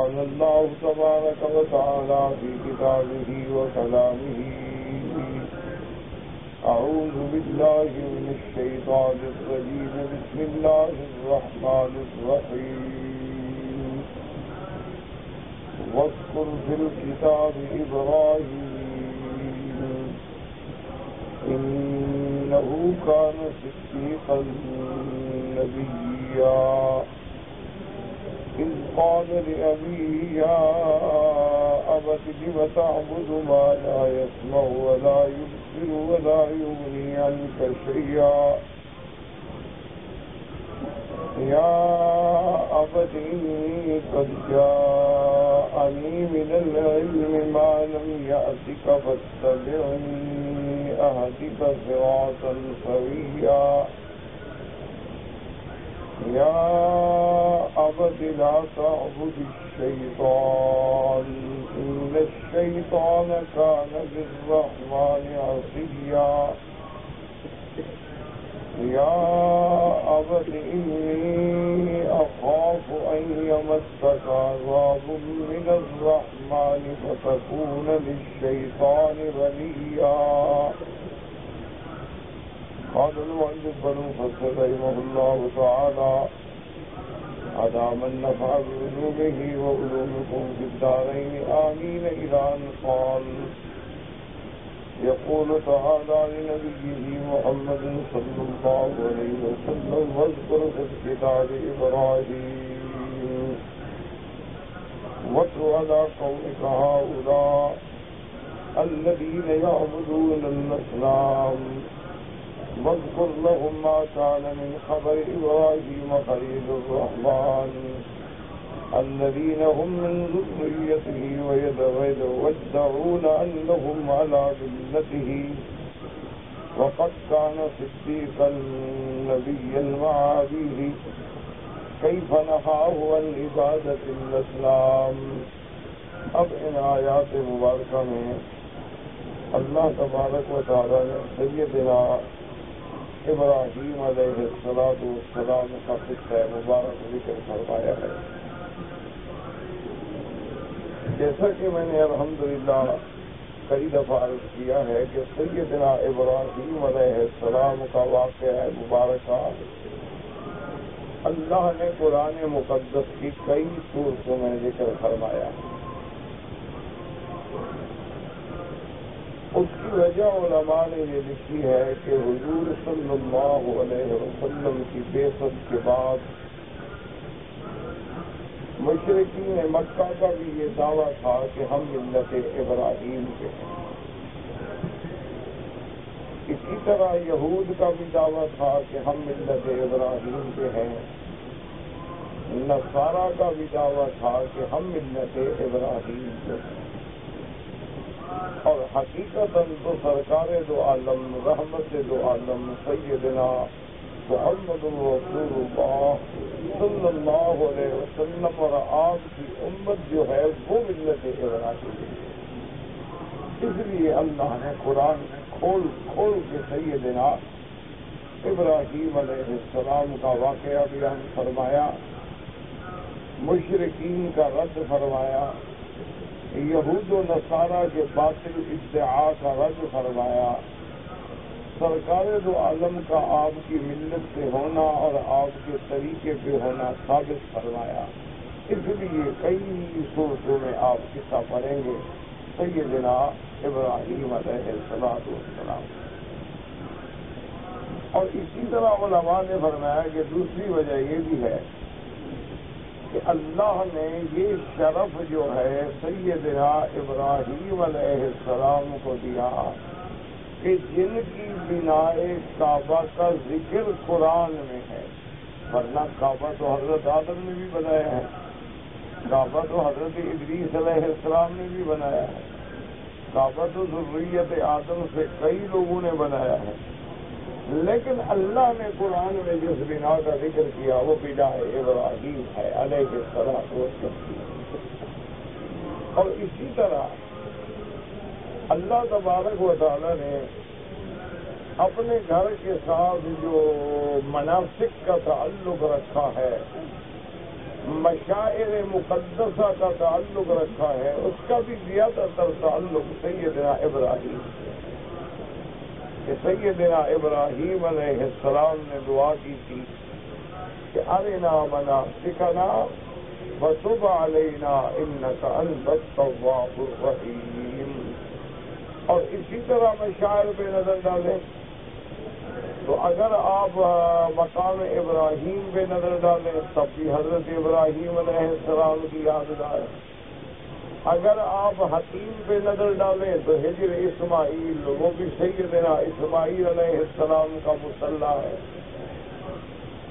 قال الله تبارك وتعالى في كتابه وكلامه أعوذ بالله من الشيطان الرجيم بسم الله الرحمن الرحيم واذكر في الكتاب إبراهيم إنه كان صديقا نبيا إذ قال لأبيه يا أبت لم تعبد ما لا يسمع ولا يبصر ولا يغني عنك شيئا يا أبت إني قد جاءني من العلم ما لم يأتك فاتبعني أهدك صراطا سويا يا أبت لا تعبد الشيطان إن الشيطان كان للرحمن عصيا يا أبت إني أخاف أن يمسك عذاب من الرحمن فتكون للشيطان وليا قال المؤلف المفسر رحمه الله تعالى أدام النفع بعلومه وعلومكم في الدارين آمين إلى أن قال يقول تعالى لنبيه محمد صلى الله عليه وسلم واذكر في الكتاب إبراهيم واتل على قومك هؤلاء الذين يعبدون الأصنام واذكر لهم ما كان من خبر إبراهيم خليل الرحمن الذين هم من ذريته ويدعون أنهم على ملته وقد كان صديقا نبيا مع أبيه كيف نهاه عن عبادة الأصنام. اب ان آیات مبارکہ میں اللہ تبارک و تعالی نے سیدنا ابراہیم علیہ السلام کا قصہ مبارک ذکر فرمایا ہے. جیسا کہ میں نے الحمدللہ کئی دفعہ عرض کیا ہے کہ سیدنا ابراہیم علیہ السلام کا واقعہ مبارکہ اللہ نے قرآن مقدس کی کئی صورتوں میں ذکر فرمایا. اس کی وجہ علماء نے یہ لکھی ہے کہ حضور صلی اللہ علیہ وسلم کی بعثت کے بعد مشرکین مکہ کا بھی یہ دعویٰ تھا کہ ہم ملت ابراہیم کے ہیں. اسی طرح یہود کا بھی دعویٰ تھا کہ ہم ملت ابراہیم کے ہیں. نصارہ کا بھی دعویٰ تھا کہ ہم ملت ابراہیم کے ہیں. اور حقیقتاً تو سرکار دو عالم رحمت دو عالم سیدنا محمد رسول اللہ صلی اللہ علیہ وسلم اور آپ کی امت جو ہے وہ ملت ابراہیم. اس لیے اللہ نے قرآن میں کھول کے سیدنا ابراہیم علیہ السلام کا واقعہ بیان فرمایا, مشرکین کا رد فرمایا, یہود و نصارہ کے باطل ادعا کا رد فرمایا, سرکار دو عالم کا آپ کی ملت سے ہونا اور آپ کے طریقے پہ ہونا ثابت فرمایا. اس لیے کئی صورتوں میں آپ قصہ پڑھیں گے سیدنا ابراہیم علیہ السلام. اور اسی طرح علماء نے فرمایا کہ دوسری وجہ یہ بھی ہے کہ اللہ نے یہ شرف جو ہے سیدنا ابراہیم علیہ السلام کو دیا کہ جن کی بنائے کعبہ کا ذکر قرآن میں ہے. ورنہ کعبہ تو حضرت آدم نے بھی بنایا ہے, کعبہ تو حضرت ادریس علیہ السلام نے بھی بنایا ہے, کعبہ تو ذریت آدم سے کئی لوگوں نے بنایا ہے. لیکن اللہ نے قرآن میں جس بنا کا ذکر کیا وہ بنا ابراہیم ہے علیہ السلام. اور اسی طرح اللہ تبارک و تعالی نے اپنے گھر کے ساتھ جو مناسک کا تعلق رکھا ہے مشاعر مقدسہ کا تعلق رکھا ہے، اس کا بھی زیادہ تر تعلق سیدنا ابراہیم سے، کہ سیدنا ابراہیم علیہ السلام نے دعا کی تھی کہ ارنا مناسکنا وتب علینا انک انت التواب الرحیم۔ اور اسی طرح مشاعر پہ نظر ڈالیں تو اگر آپ مقام ابراہیم پہ نظر ڈالیں تب بھی حضرت ابراہیم علیہ السلام کی یادگار ہے، اگر آپ حتیم پہ نظر ڈالیں تو ہجر اسماعیل، وہ بھی سیدنا اسماعیل علیہ السلام کا مصلی ہے۔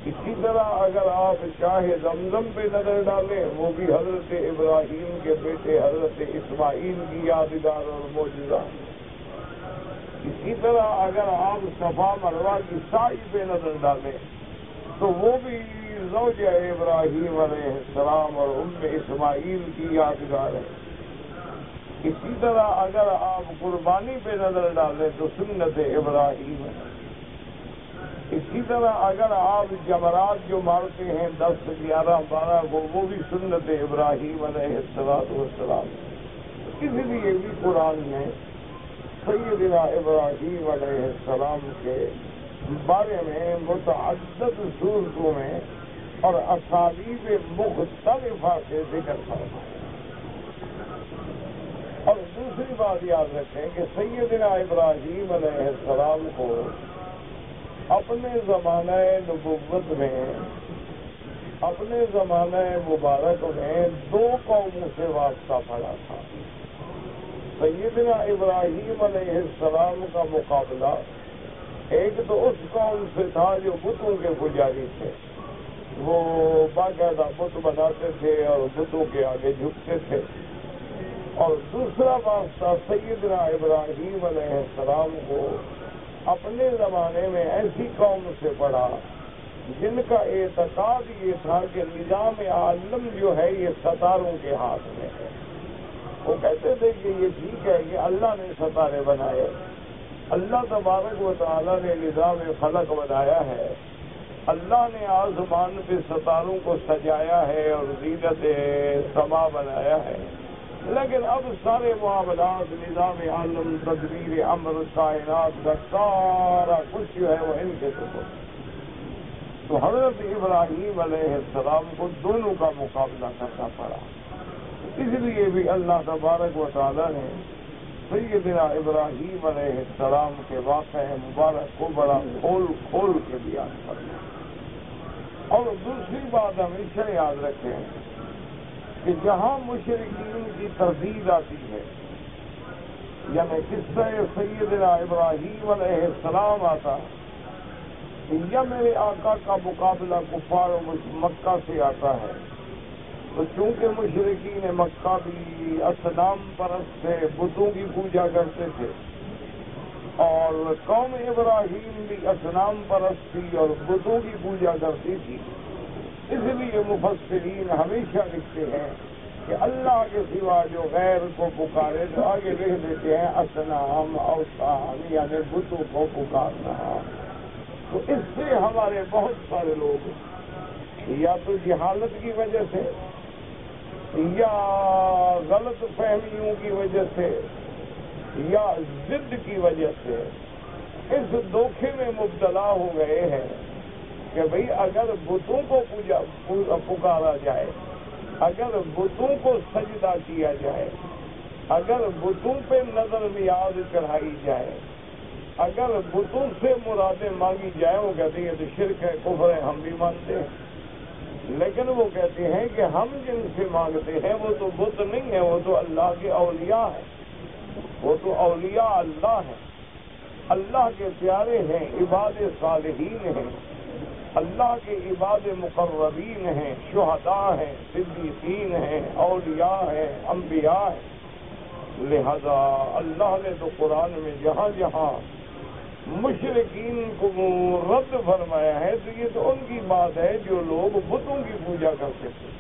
اسی طرح اگر آپ شاہ زمزم پہ نظر ڈالیں وہ بھی حضرت ابراہیم کے بیٹے حضرت اسماعیل کی یادگار اور معجزہ۔ اسی طرح اگر آپ صفا مروہ کی سائی پہ نظر ڈالیں تو وہ بھی زوجہ ابراہیم علیہ السلام اور ام اسماعیل کی یادگار ہے۔ اسی طرح اگر آپ قربانی پہ نظر ڈالیں تو سنت ابراہیم ہے۔ اسی طرح اگر آپ جمرات جو مارتے ہیں 10، 11، 12 وہ بھی سنت ابراہیم علیہ السلام۔ اس لیے بھی قرآن میں سیدنا ابراہیم علیہ السلام کے بارے میں متعدد صورتوں میں اور اسالیب مختلفہ سے ذکر فرمایا۔ اور دوسری بات یاد رکھیں کہ سیدنا ابراہیم علیہ السلام کو اپنے زمانہ نبوت میں، اپنے زمانہ مبارک میں 2 قوموں سے واسطہ پڑا تھا۔ سیدنا ابراہیم علیہ السلام کا مقابلہ ایک تو اس قوم سے تھا جو بتوں کے پجاری تھے، وہ باقاعدہ بت بناتے تھے اور بتوں کے آگے جھکتے تھے، اور دوسرا واسطہ سیدنا ابراہیم علیہ السلام کو اپنے زمانے میں ایسی قوم سے پڑا جن کا اعتقاد یہ تھا کہ نظام عالم جو ہے یہ ستاروں کے ہاتھ میں ہے۔ وہ کہتے تھے کہ یہ ٹھیک ہے کہ اللہ نے ستارے بنائے، اللہ تبارک و تعالیٰ نے نظام فلک بنایا ہے، اللہ نے آسمان پہ ستاروں کو سجایا ہے اور زینت سما بنایا ہے، لیکن اب سارے معاملات، نظام عالم، تدبیر امر، کائنات کا سارا کچھ جو ہے وہ ان کے سپرد۔ تو حضرت ابراہیم علیہ السلام کو دونوں کا مقابلہ کرنا پڑا۔ اس لیے بھی اللہ تبارک و تعالیٰ نے سیدنا ابراہیم علیہ السلام کے واقعہ مبارک کو بڑا کھول کے بیان کرنا۔ اور دوسری بات ہمیشہ یاد رکھیں کہ جہاں مشرکین کی تردید آتی ہے، یعنی قصہ سیدنا ابراہیم علیہ السلام آتا یا میرے آقا کا مقابلہ کفار مکہ سے آتا ہے، تو چونکہ مشرکین مکہ بھی اصنام پرست تھے، بتوں کی پوجا کرتے تھے، اور قوم ابراہیم بھی اصنام پرست تھی اور بتوں کی پوجا کرتی تھی، اس لیے مفسرین ہمیشہ لکھتے ہیں کہ اللہ کے سوا جو غیر کو پکارے تو آگے لکھ دیتے ہیں اصنام، اوثان، یعنی بتوں کو پکارنا۔ تو اس سے ہمارے بہت سارے لوگ یا تو جہالت کی وجہ سے یا غلط فہمیوں کی وجہ سے یا ضد کی وجہ سے اس دھوکے میں مبتلا ہو گئے ہیں کہ بھئی اگر بتوں کو پکارا جائے، اگر بتوں کو سجدہ کیا جائے، اگر بتوں پہ نظر نیاز چڑھائی جائے، اگر بتوں سے مرادیں مانگی جائیں، وہ کہتے ہیں یہ تو شرک ہے، کفر ہے، ہم بھی مانتے ہیں، لیکن وہ کہتے ہیں کہ ہم جن سے مانگتے ہیں وہ تو بت نہیں ہے، وہ تو اللہ کے اولیاء ہیں، وہ تو اولیاء اللہ ہیں، اللہ کے پیارے ہیں، عباد صالحین ہیں، اللہ کے عباد مقربین ہیں، شہداء ہیں، صدیقین ہیں، اولیاء ہیں، انبیاء ہیں۔ لہذا اللہ نے تو قرآن میں جہاں جہاں مشرکین کو رد فرمایا ہے تو یہ تو ان کی بات ہے جو لوگ بتوں کی پوجا کرتے تھے۔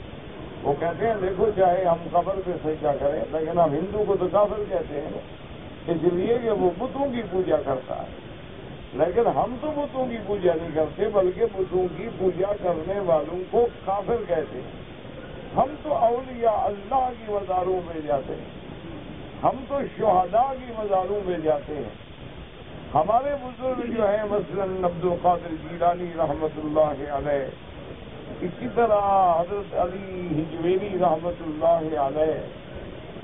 وہ کہتے ہیں دیکھو چاہے ہم قبر پہ سجدہ کریں لیکن ہم ہندو کو تو کافر کہتے ہیں، اس لیے کہ وہ بتوں کی پوجا کرتا ہے، لیکن ہم تو بتوں کی پوجا نہیں کرتے بلکہ بتوں کی پوجا کرنے والوں کو کافر کہتے ہیں۔ ہم تو اولیاء اللہ کی مزاروں میں جاتے ہیں، ہم تو شہداء کی مزاروں میں جاتے ہیں. ہمارے بزرگ جو ہیں مثلاً عبد القادر جیلانی رحمۃ اللہ علیہ، اسی طرح حضرت علی ہجویری رحمۃ اللہ علیہ،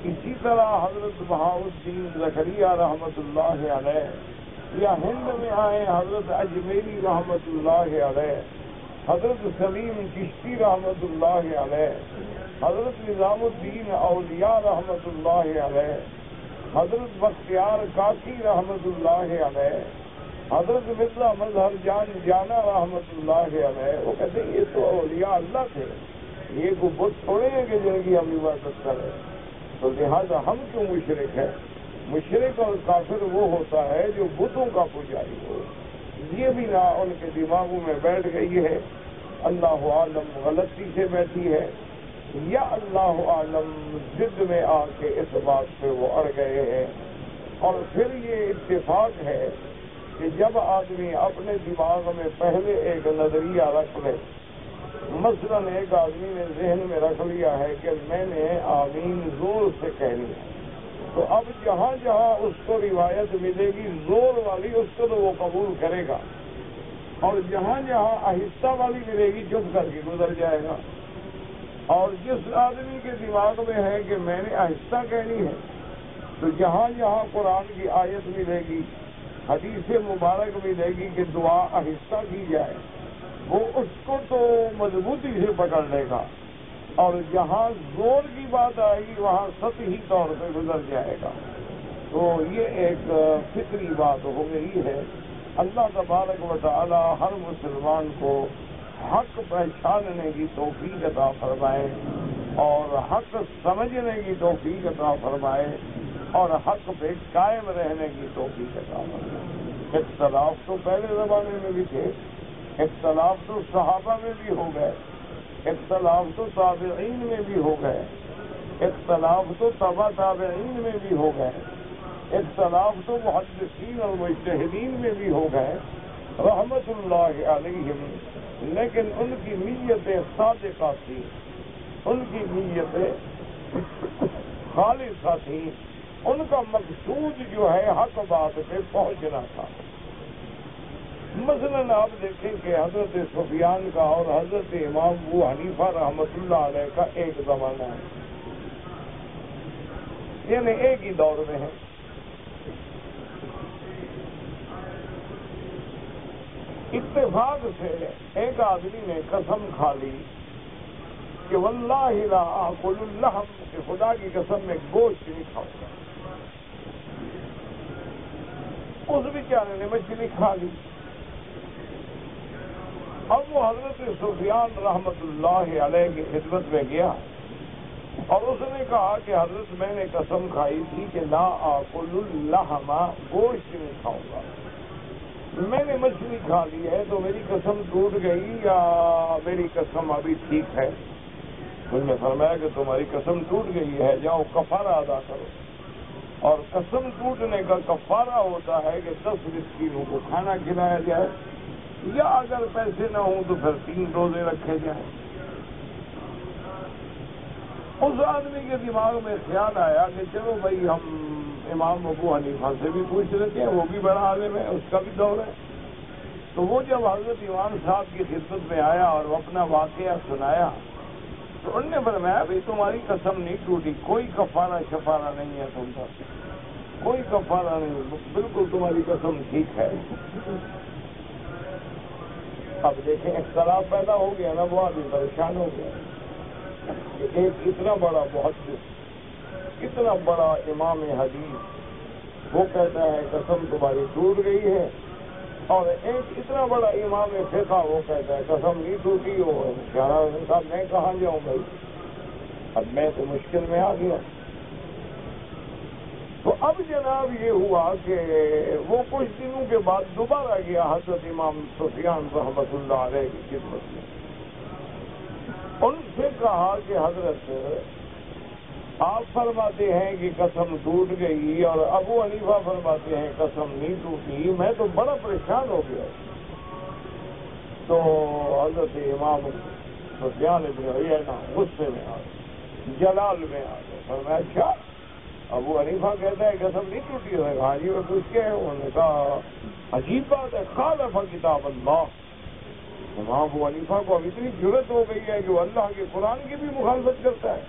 اسی طرح حضرت بہاؤالدین زکریا رحمۃ اللہ علیہ، یا ہند میں آئے حضرت اجمیری رحمۃ اللہ علیہ، حضرت سلیم چشتی رحمۃ اللہ علیہ، حضرت نظام الدین اولیاء رحمۃ اللہ علیہ، حضرت بختیار کاکی رحمۃ اللہ علیہ، حضرت مرزا مظہر جان جانا رحمۃ اللہ علیہ. وہ کہتے ہیں یہ تو اولیاء اللہ تھے، یہ کوئی بت تھوڑے ہیں کہ جن کی ہم عبادت کریں. تو لہذا ہم کیوں مشرک ہیں؟ مشرک اور کافر وہ ہوتا ہے جو بتوں کا پجاری ہو. یہ بھی نہ ان کے دماغوں میں بیٹھ گئی ہے، اللہ عالم غلطی سے بیٹھی ہے، یا اللہ عالم ضد میں آ کے اس بات پہ وہ اڑ گئے ہیں. اور پھر یہ اتفاق ہے کہ جب آدمی اپنے دماغ میں پہلے ایک نظریہ رکھ لے، مثلاً ایک آدمی نے ذہن میں رکھ لیا ہے کہ میں نے آمین زور سے کہنی ہے، تو اب جہاں جہاں اس کو روایت ملے گی زور والی اس کو تو وہ قبول کرے گا، اور جہاں جہاں آہستہ والی ملے گی چپ کر کے گزر جائے گا. اور جس آدمی کے دماغ میں ہے کہ میں نے آہستہ کہنی ہے، تو جہاں جہاں قرآن کی آیت ملے گی، حدیث مبارک ملے گی کہ دعا آہستہ کی جائے، وہ اس کو تو مضبوطی سے پکڑ لے گا، اور جہاں زور کی بات آئے گی وہاں سطحی طور پہ گزر جائے گا. تو یہ ایک فطری بات ہو گئی ہے. اللہ تبارک و تعالی ہر مسلمان کو حق پہچاننے کی توفیق عطا فرمائے، اور حق سمجھنے کی توفیق عطا فرمائے، اور حق پہ قائم رہنے کی توفیق عطا فرمائے. اختلاف تو پہلے زمانے میں بھی تھے، اختلاف تو صحابہ میں بھی ہو گئے، اختلاف تو تابعین میں بھی ہو گئے، اختلاف تو تبع تابعین میں بھی ہو گئے، اختلاف تو محدثین اور مجتہدین میں بھی ہو گئے رحمت اللہ علیہم. لیکن ان کی نیتیں صادقہ تھیں، ان کی نیتیں خالصہ تھیں، ان کا مقصود جو ہے حق بات پہ پہنچنا تھا. مثلاً آپ دیکھیں کہ حضرت سفیان کا اور حضرت امام ابو حنیفہ رحمۃ اللہ علیہ کا ایک زمانہ ہے، یعنی ایک ہی دور میں ہے. اتفاق سے ایک آدمی نے قسم کھا لی کہ واللہ لا آکل اللحم، کہ خدا کی قسم میں گوشت نہیں کھاؤں گا. اس بیچارے نے مچھلی کھا لی. اب وہ حضرت سفیان رحمت اللہ علیہ کی خدمت میں گیا اور اس نے کہا کہ حضرت میں نے قسم کھائی تھی کہ لا آکل اللحم، گوشت نہیں کھاؤں گا، میں نے مچھلی کھا لی ہے، تو میری قسم ٹوٹ گئی یا میری قسم ابھی ٹھیک ہے؟ انہوں نے فرمایا کہ تمہاری قسم ٹوٹ گئی ہے، جاؤ کفارہ ادا کرو. اور قسم ٹوٹنے کا کفارہ ہوتا ہے کہ 10 مسکینوں کو کھانا کھلایا جائے، یا اگر پیسے نہ ہوں تو پھر 3 روزے رکھے جائیں. اس آدمی کے دماغ میں خیال آیا کہ چلو بھائی ہم امام ابو حنیفہ سے بھی پوچھ لیتے ہیں، وہ بھی بڑا عالم ہے، اس کا بھی دور ہے. تو وہ جب حضرت امام صاحب کی خدمت میں آیا اور وہ اپنا واقعہ سنایا تو انہوں نے فرمایا بھائی تمہاری قسم نہیں ٹوٹی، کوئی کفارہ شفارہ نہیں ہے تم پر، کوئی کفارہ نہیں، بالکل تمہاری قسم ٹھیک ہے. اب دیکھیں اختلاف پیدا ہو گیا نا، وہ آدمی پریشان ہو گیا کہ ایک اتنا بڑا محدث، اتنا بڑا امام حدیث، وہ کہتا ہے قسم تمہاری ٹوٹ گئی ہے، اور ایک اتنا بڑا امام فقہ وہ کہتا ہے قسم نہیں ٹوٹی. ہو صاحب میں کہاں جاؤں بھائی؟ اب میں تو مشکل میں آ گیا. تو اب جناب یہ ہوا کہ وہ کچھ دنوں کے بعد دوبارہ گیا حضرت امام سفیان رحمۃ اللہ علیہ کی خدمت میں. ان سے کہا کہ حضرت آپ فرماتے ہیں کہ قسم ٹوٹ گئی اور ابو حنیفہ فرماتے ہیں قسم نہیں ٹوٹی، میں تو بڑا پریشان ہو گیا. تو حضرت امام سفیان ابن عیینہ غصے میں آ گئے، جلال میں آ گئے۔ فرمایا اچھا ابو حنیفہ کہتا ہے قسم نہیں ٹوٹی ہے؟ ہاں جی وہ پوچھ کے انہوں نے کہا عجیب بات ہے، خالف کتاب اللہ۔ وہاں ابو حنیفہ کو اب اتنی جرت ہو گئی ہے کہ وہ اللہ کے قرآن کی بھی مخالفت کرتا ہے۔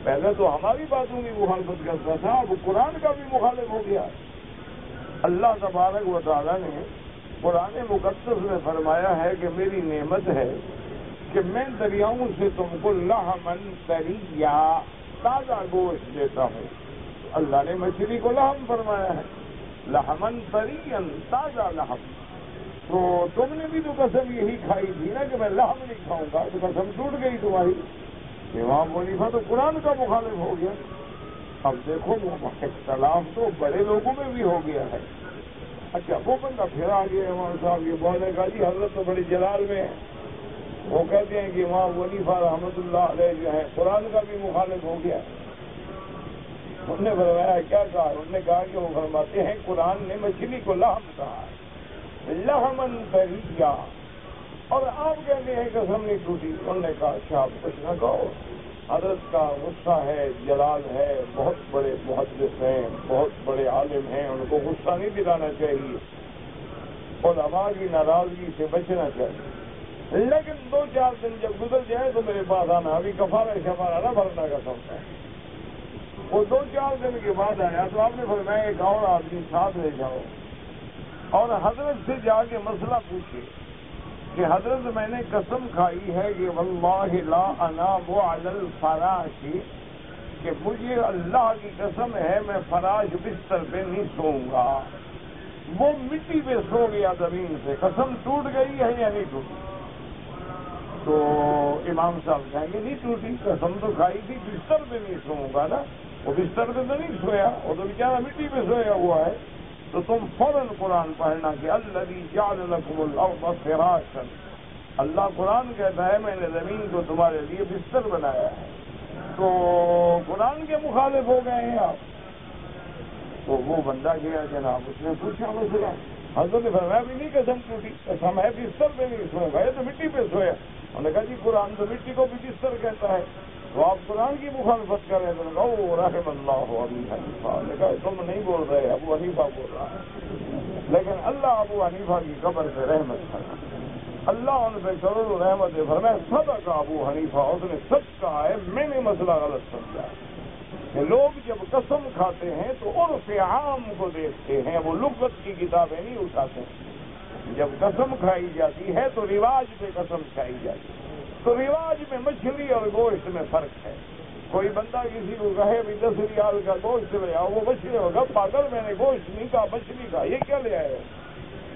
پہلے تو ہماری باتوں کی مخالفت کرتا تھا، اب قرآن کا بھی مخالف ہو گیا۔ اللہ تبارک و تعالیٰ نے قرآن مقدس میں فرمایا ہے کہ میری نعمت ہے کہ میں دریاؤں سے تم کو لحمن طریا تازہ گوشت دیتا ہوں۔ اللہ نے مچھلی کو لحم فرمایا ہے، لحمن طرین تازہ لحم۔ تو تم نے بھی تو قسم یہی کھائی تھی نا کہ میں لحم نہیں کھاؤں گا، تو قسم ٹوٹ گئی تمہاری۔ امام حنیفہ تو قرآن کا مخالف ہو گیا۔ اب دیکھو وہ اختلاف تو بڑے لوگوں میں بھی ہو گیا ہے۔ اچھا وہ بندہ پھر آ گیا امام صاحب یہ بولنے کا جی حضرت تو بڑی جلال میں ہے، وہ کہتے ہیں کہ امام حنیفہ رحمۃ اللہ علیہ جو ہے قرآن کا بھی مخالف ہو گیا۔ انہوں نے فرمایا کیا کہا؟ انہوں نے کہا کہ وہ فرماتے ہیں قرآن نے مچھلی کو لحم کہا، لحمن طریا، اور آپ کہتے ہیں قسم نہیں ٹوٹی۔ انہوں نے کہا اچھا آپ کچھ نہ کہو، حضرت کا غصہ ہے، جلال ہے، بہت بڑے محدث ہیں، بہت بڑے عالم ہیں، ان کو غصہ نہیں دلانا چاہیے، علماء کی ناراضگی سے بچنا چاہیے۔ لیکن 2-4 دن جب گزر جائے تو میرے پاس آنا، ابھی کفارہ شفارہ نہ بھرنا کا سمجھا ہے۔ وہ 2-4 دن کے بعد آیا تو آپ نے فرمایا ایک اور آدمی ساتھ لے جاؤ اور حضرت سے جا کے مسئلہ پوچھے کہ حضرت میں نے قسم کھائی ہے کہ واللہ لا انام علی الفراش، کہ مجھے اللہ کی قسم ہے میں فراش بستر پہ نہیں سوؤں گا۔ وہ مٹی پہ سو گیا زمین سے، قسم ٹوٹ گئی ہے یا نہیں ٹوٹی؟ تو امام صاحب کہیں گے نہیں ٹوٹی، قسم تو کھائی تھی بستر پہ نہیں سوؤں گا نا، وہ بستر پہ تو نہیں سویا، وہ تو بیچارہ مٹی پہ سویا ہوا ہے۔ تو تم فوراً قرآن پڑھنا کہ الذی جعل لکم الارض فراشا، اللہ قرآن کہتا ہے میں نے زمین کو تمہارے لیے بستر بنایا ہے۔ تو قرآن کے مخالف ہو گئے ہیں آپ۔ تو وہ بندہ گیا جناب، اس نے پوچھا مسئلہ، حضرت نے فرمایا بھی نہیں قسم ٹوٹی، قسم ہے بستر پہ نہیں سوؤں گا، یہ تو مٹی پہ سویا۔ انہوں نے کہا جی قرآن تو مٹی کو بھی بستر کہتا ہے، تو آپ قرآن کی مخالفت کر رہے ہیں۔ تو نے کہا او رحم اللہ ابی حنیفہ، نے کہا تم نہیں بول رہے، ابو حنیفہ بول رہا ہے، لیکن اللہ ابو حنیفہ کی قبر سے رحمت کرا، اللہ ان پہ کروڑوں رحمت فرمائے۔ صدق ابو حنیفہ، اس نے سچ کہا ہے، میں نے مسئلہ غلط سمجھا کہ لوگ جب قسم کھاتے ہیں تو عرف عام کو دیکھتے ہیں، وہ لغت کی کتابیں نہیں اٹھاتے۔ جب قسم کھائی جاتی ہے تو رواج پہ قسم کھائی جاتی ہے، تو رواج میں مچھلی اور گوشت میں فرق ہے۔ کوئی بندہ کسی کو کہے بھی 10 ریال کا گوشت لے آؤ، وہ مچھلی ہوگا پاگل، میں نے گوشت نہیں کہا مچھلی کا، یہ کیا لے آئے؟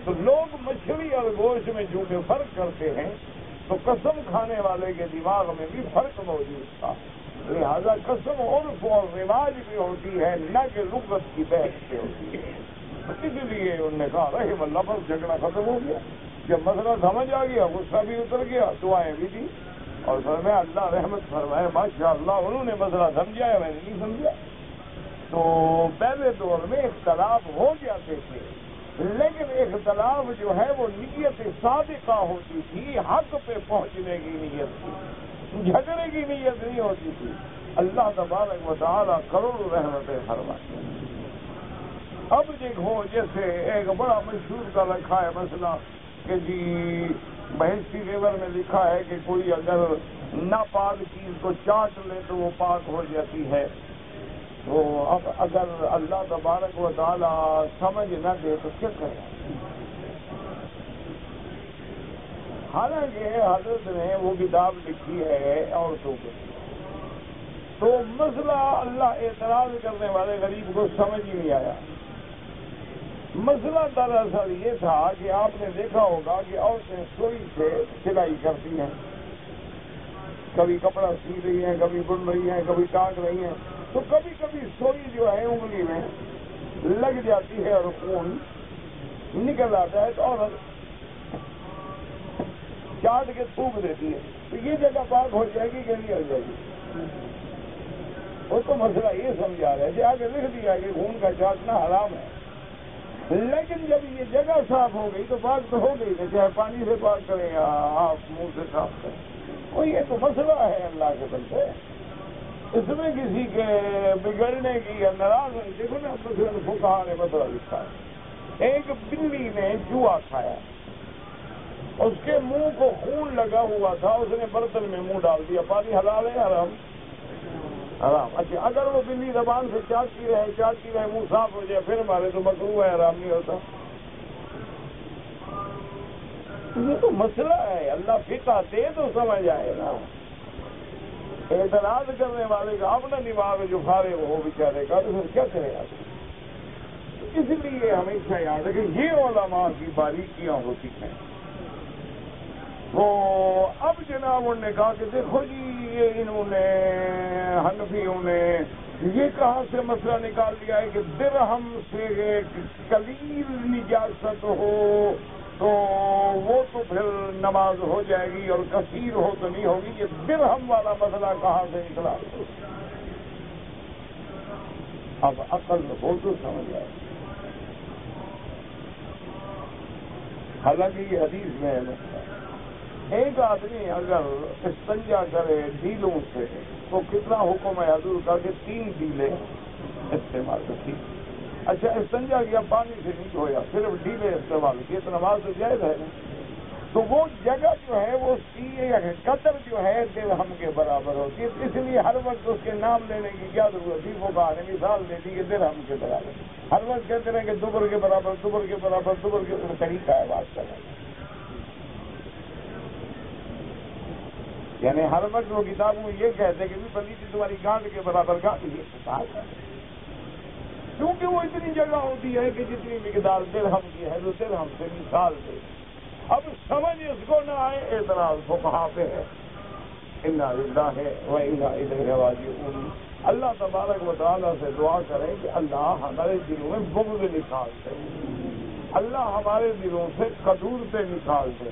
تو لوگ مچھلی اور گوشت میں چونکہ فرق کرتے ہیں تو قسم کھانے والے کے دماغ میں بھی فرق موجود تھا، لہذا قسم عرف اور رواج بھی ہوتی ہے نہ کہ لغت کی بحث سے ہوتی ہے۔ اس لیے انہوں نے کہا رحم اللہ، بس جھگڑا ختم ہو گیا۔ جب مسئلہ سمجھ آ گیا، غصہ بھی اتر گیا، دعائیں بھی دی، اور فرمایا اللہ رحمت فرمائے، ماشاء اللہ انہوں نے مسئلہ سمجھا ہے، میں نے نہیں سمجھا۔ تو پہلے دور میں اختلاف ہو جاتے تھے، لیکن اختلاف جو ہے وہ نیت صادقہ ہوتی تھی، حق پہ پہنچنے کی نیت تھی، جھگڑے کی نیت نہیں ہوتی تھی۔ اللہ تبارک و تعالیٰ کروڑوں رحمتیں فرمائے۔ اب دیکھو جیسے ایک بڑا مشہور کا رکھا ہے مسئلہ کہ جی بہشتی ریور میں لکھا ہے کہ کوئی اگر ناپاک چیز کو چاٹ لے تو وہ پاک ہو جاتی ہے۔ تو اب اگر اللہ تبارک و تعالی سمجھ نہ دے تو کیا کرے؟ حالانکہ حضرت نے وہ کتاب لکھی ہے عورتوں کے، تو مسئلہ اللہ اعتراض کرنے والے غریب کو سمجھ ہی نہیں آیا۔ مسئلہ دراصل یہ تھا کہ آپ نے دیکھا ہوگا کہ عورتیں سوئی سے سلائی کرتی ہیں، کبھی کپڑا سی رہی ہیں، کبھی بن رہی ہیں، کبھی کاٹ رہی ہیں، تو کبھی کبھی سوئی جو ہے انگلی میں لگ جاتی ہے اور خون نکل آتا ہے، تو عورت چاٹ کے تھوک دیتی ہے، تو یہ جگہ پاک ہو جائے گی کہ نہیں ہو جائے گی؟ وہ تو مسئلہ یہ سمجھا رہے تھے، آگے لکھ دیا کہ خون کا چاٹنا حرام ہے، لیکن جب یہ جگہ صاف ہو گئی تو پاک تو ہو گئی، چاہے پانی سے پاک کریں یا آپ منہ سے صاف کریں۔ وہ یہ تو مسئلہ ہے اللہ کے بندے، اس میں کسی کے بگڑنے کی یا ناراض ہونے، دیکھو نا مثلاً فقہا نے مسئلہ لکھا ہے، ایک بلی نے جوا کھایا، اس کے منہ کو خون لگا ہوا تھا، اس نے برتن میں منہ ڈال دیا، پانی حلال ہے حرام؟ حرام۔ اچھا اگر وہ بلی زبان سے چاٹتی رہے منہ صاف ہو جائے پھر مارے تو مکروہ ہے، حرام نہیں ہوتا؟ یہ تو مسئلہ ہے، اللہ فقہ دے تو سمجھ آئے نا۔ اعتراض کرنے والے کا اپنا دماغ جو فارغ ہو بیچارے کا تو پھر کیا کرے گا؟ اس لیے ہمیشہ یاد ہے کہ یہ علماء کی باریکیاں ہوتی ہیں۔ تو اب جناب انہوں نے کہا کہ دیکھو جی یہ انہوں نے حنفیوں نے یہ کہاں سے مسئلہ نکال لیا ہے کہ درہم سے قلیل نجاست ہو تو وہ تو پھر نماز ہو جائے گی اور کثیر ہو تو نہیں ہوگی، یہ درہم والا مسئلہ کہاں سے نکلا؟ اب عقل ہو تو سمجھ آئے۔ حالانکہ یہ حدیث میں ہے، ایک آدمی اگر استنجا کرے ڈیلوں سے تو کتنا حکم ہے حضور کا کہ 3 ڈیلے استعمال کرتی۔ اچھا استنجا کیا پانی سے نہیں دھویا، صرف ڈیلے استعمال کیے تو نماز تو جائز ہے نا؟ تو وہ جگہ جو ہے وہ قطر جو ہے درہم کے برابر ہوتی ہے، اس لیے ہر وقت اس کے نام لینے کی کیا ضرورت تھی؟ وہ کہا نے مثال دے دی کہ درہم کے برابر، ہر وقت کہتے رہے کہ دبر کے برابر، دبر کے برابر، دبر کے طریقہ ہے بات کرنے کا، یعنی ہر وقت وہ کتابوں میں یہ کہتے کہ بندی تھی تمہاری گانٹ کے برابر گانٹ، یہ بات ہے کیونکہ وہ اتنی جگہ ہوتی ہے کہ جتنی مقدار درہم کی ہے تو درہم سے مثال دے۔ اب سمجھ اس کو نہ آئے، اعتراض فقہا پہ ہے۔ انا للہ و انا الیہ راجعون۔ اللہ تبارک و تعالیٰ سے دعا کریں کہ اللہ ہمارے دلوں میں بغض نکال دے، اللہ ہمارے دلوں سے قدورتیں نکال دے۔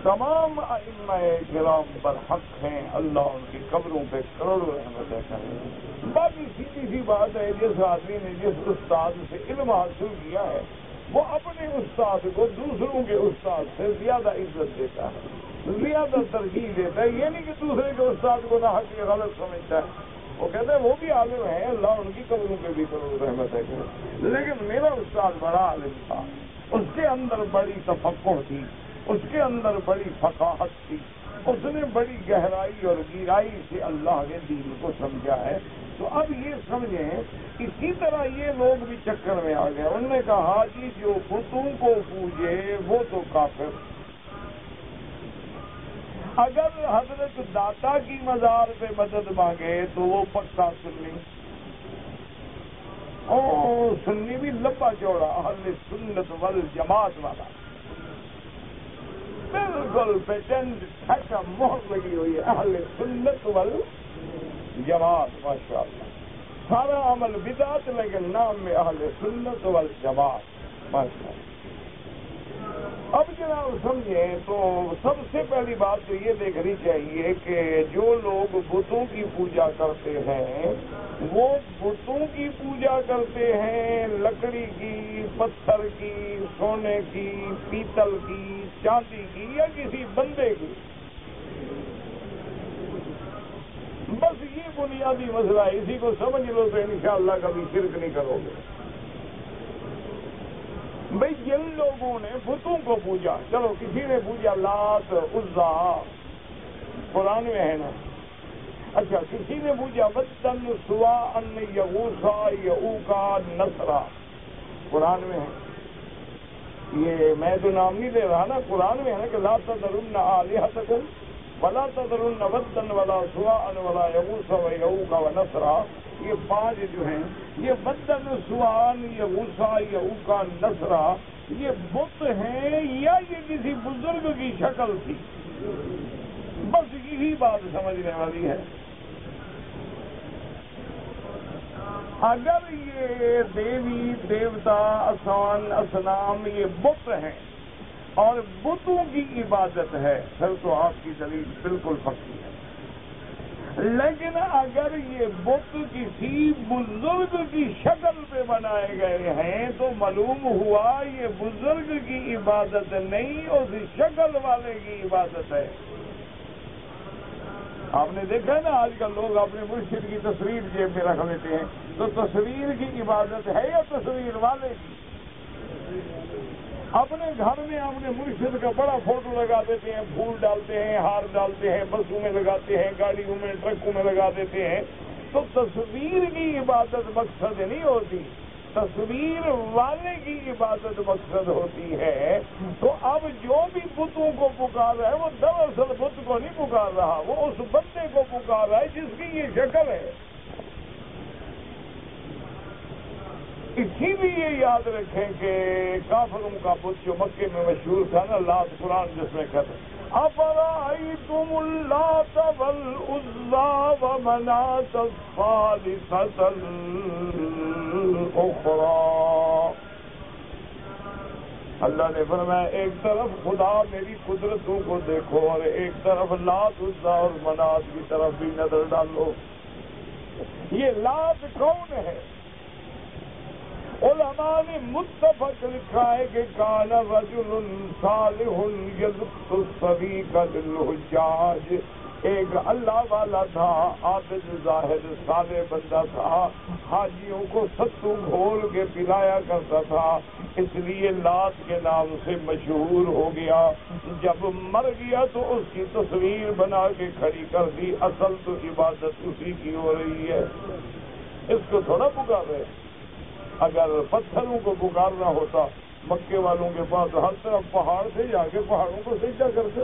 تمام ائمہ کرام برحق ہیں، اللہ ان کی قبروں پہ کروڑوں رحمتیں کریں۔ باقی سیدھی سی بات ہے، جس آدمی نے جس استاد سے علم حاصل کیا ہے وہ اپنے استاد کو دوسروں کے استاد سے زیادہ عزت دیتا ہے، زیادہ ترجیح دیتا ہے، یہ نہیں کہ دوسرے کے استاد کو نہ حق غلط سمجھتا ہے۔ وہ کہتا ہے وہ بھی عالم ہے، اللہ ان کی قبروں پہ بھی کروڑوں رحمتیں کرے، لیکن میرا استاد بڑا عالم تھا، اس کے اندر بڑی تفقہ تھی، اس کے اندر بڑی فقاہت تھی، اس نے بڑی گہرائی اور گہرائی سے اللہ کے دین کو سمجھا ہے۔ تو اب یہ سمجھیں اسی طرح یہ لوگ بھی چکر میں آ گئے، انہوں نے کہا جی جو بتوں کو پوجے وہ تو کافر، اگر حضرت داتا کی مزار پہ مدد مانگے تو وہ پکا سنی، اور سنی بھی لمبا چوڑا اہل سنت والجماعت والا، بالکل پیٹنٹ ٹھکا مہر لگی ہوئی ہے، اہل سنت والجماعت، ماشاء اللہ، سارا عمل بدعت لیکن نام میں اہل سنت والجماعت، ماشاء اللہ۔ اب جناب سمجھیں تو سب سے پہلی بات تو یہ دیکھنی چاہیے کہ جو لوگ بتوں کی پوجا کرتے ہیں وہ بتوں کی پوجا کرتے ہیں لکڑی کی، پتھر کی، سونے کی، پیتل کی، چاندی کی یا کسی بندے کی، بس یہ بنیادی مسئلہ ہے، اسی کو سمجھ لو تو انشاءاللہ کبھی شرک نہیں کرو گے۔ بھئی جن لوگوں نے بتوں کو پوجا، چلو کسی نے پوجا لات، عزا، قرآن میں ہے نا، اچھا کسی نے پوجا ودن، سواء، یغوثا، یعوقا، نصرا، قرآن میں ہے، یہ میں تو نام نہیں دے رہا نا، قرآن میں ہے نا کہ لا تذرن آلہتکم ولا تذرن ودن ولا سواء ولا یغوث ویعوق ونصرا، یہ 5 جو ہیں یہ ودن، سوان، یغوث، یعوق، نصرا، یہ بت ہیں یا یہ کسی بزرگ کی شکل تھی؟ بس یہی بات سمجھنے والی ہے۔ اگر یہ دیوی دیوتا آسان اصنام یہ بت ہیں اور بتوں کی عبادت ہے پھر تو آپ کی دلیل بالکل پکی ہے، لیکن اگر یہ بت کسی بزرگ کی شکل پہ بنائے گئے ہیں تو معلوم ہوا یہ بزرگ کی عبادت نہیں، اس شکل والے کی عبادت ہے۔ آپ نے دیکھا ہے نا آج کل لوگ اپنے مرشد کی تصویر جیب میں رکھ لیتے ہیں، تو تصویر کی عبادت ہے یا تصویر والے کی؟ اپنے گھر میں اپنے مرشد کا بڑا فوٹو لگا دیتے ہیں، پھول ڈالتے ہیں، ہار ڈالتے ہیں، بسوں میں لگاتے ہیں، گاڑیوں میں، ٹرکوں میں لگا دیتے ہیں، تو تصویر کی عبادت مقصد نہیں ہوتی، تصویر والے کی عبادت مقصد ہوتی ہے۔ تو اب جو بھی بتوں کو پکار رہا ہے وہ دراصل بت کو نہیں پکار رہا، وہ اس بندے کو پکار رہا ہے جس کی یہ شکل ہے۔ اسی لیے یاد رکھیں کہ کافروں کا بت جو مکے میں مشہور تھا نا، لات، قرآن جس میں کہتے افرأیتم اللات والعزی ومناة الثالثة الأخرى، اللہ نے فرمایا ایک طرف خدا میری قدرتوں کو دیکھو اور ایک طرف لات، عزی اور منات کی طرف بھی نظر ڈالو۔ یہ لات کون ہے؟ علماء نے متفق لکھا ہے کہ کان رجل صالح یزق الصدیق للحجاج، ایک اللہ والا تھا، عابد زاہد صالح بندہ تھا، حاجیوں کو ستو گھول کے پلایا کرتا تھا، اس لیے لات کے نام سے مشہور ہو گیا۔ جب مر گیا تو اس کی تصویر بنا کے کھڑی کر دی، اصل تو عبادت اسی کی ہو رہی ہے، اس کو تھوڑا پکار رہے۔ اگر پتھروں کو پکارنا ہوتا، مکے والوں کے پاس ہر طرف پہاڑ تھے، جا کے پہاڑوں کو سجدہ کرتے۔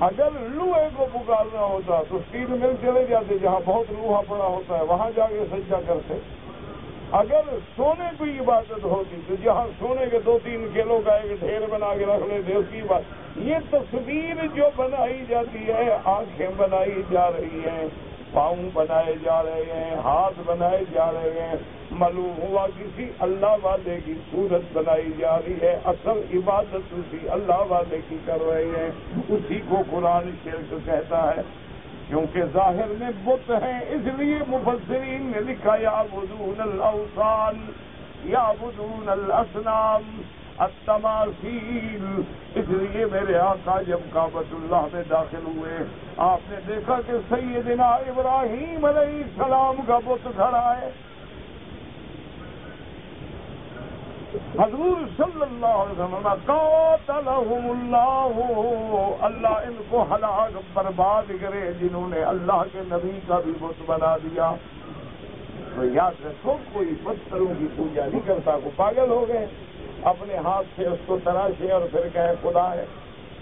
اگر لوہے کو پکارنا ہوتا تو اسٹیل مل چلے جاتے، جہاں بہت لوہا پڑا ہوتا ہے وہاں جا کے سجدہ کرتے۔ اگر سونے کی عبادت ہوتی تو جہاں سونے کے 2-3 کلو کا ایک ڈھیر بنا کے رکھ لیتے، اس کی بات۔ یہ تصویر جو بنائی جاتی ہے، آنکھیں بنائی جا رہی ہیں، پاؤں بنائے جا رہے ہیں، ہاتھ بنائے جا رہے ہیں، معلوم ہوا کسی اللہ والے کی صورت بنائی جا رہی ہے، اصل عبادت اسی اللہ والے کی کر رہے ہیں، اسی کو قرآن شرک کہتا ہے۔ کیونکہ ظاہر میں بت ہیں، اس لیے مفسرین نے لکھا یعبدون الاوثان، یعبدون الاصنام، التماثیل۔ اس لیے میرے آقا جب کعبۃ اللہ میں داخل ہوئے، آپ نے دیکھا کہ سیدنا ابراہیم علیہ السلام کا بت کھڑا ہے۔ حضور صلی اللہ علیہ وسلم قاتلہم اللہ، اللہ ان کو ہلاک برباد کرے جنہوں نے اللہ کے نبی کا بھی بت بنا دیا۔ تو یاد رکھو کوئی پتھروں کی پوجا نہیں کرتا، کو پاگل ہو گئے، اپنے ہاتھ سے اس کو تراشے اور پھر کہے خدا ہے،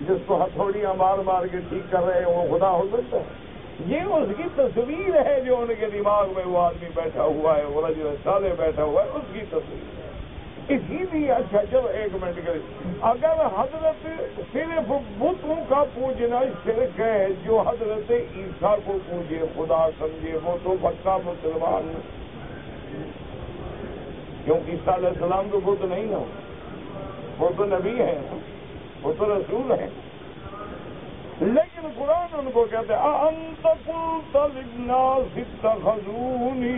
جس کو ہتھوڑیاں مار مار کے ٹھیک کر رہے ہیں وہ خدا ہو سکتا ہے؟ یہ اس کی تصویر ہے جو ان کے دماغ میں وہ آدمی بیٹھا ہوا ہے، وہ رجل صالح بیٹھا ہوا ہے، اس کی تصویر ہے۔ اسی لیے اچھا چلو ایک منٹ کریں، اگر حضرت صرف بتوں کا پوجنا شرک ہے، جو حضرت عیسیٰ کو پوجے، خدا سمجھے، وہ تو پکا مسلمان ہے، کیونکہ عیسیٰ علیہ السلام کو بت نہیں نا، وہ تو نبی ہے، وہ تو رسول ہے۔ لیکن قرآن ان کو کہتے ہیں اَأَنْتَ قُلْتَ لِلنَّاسِ اتَّخَذُونِي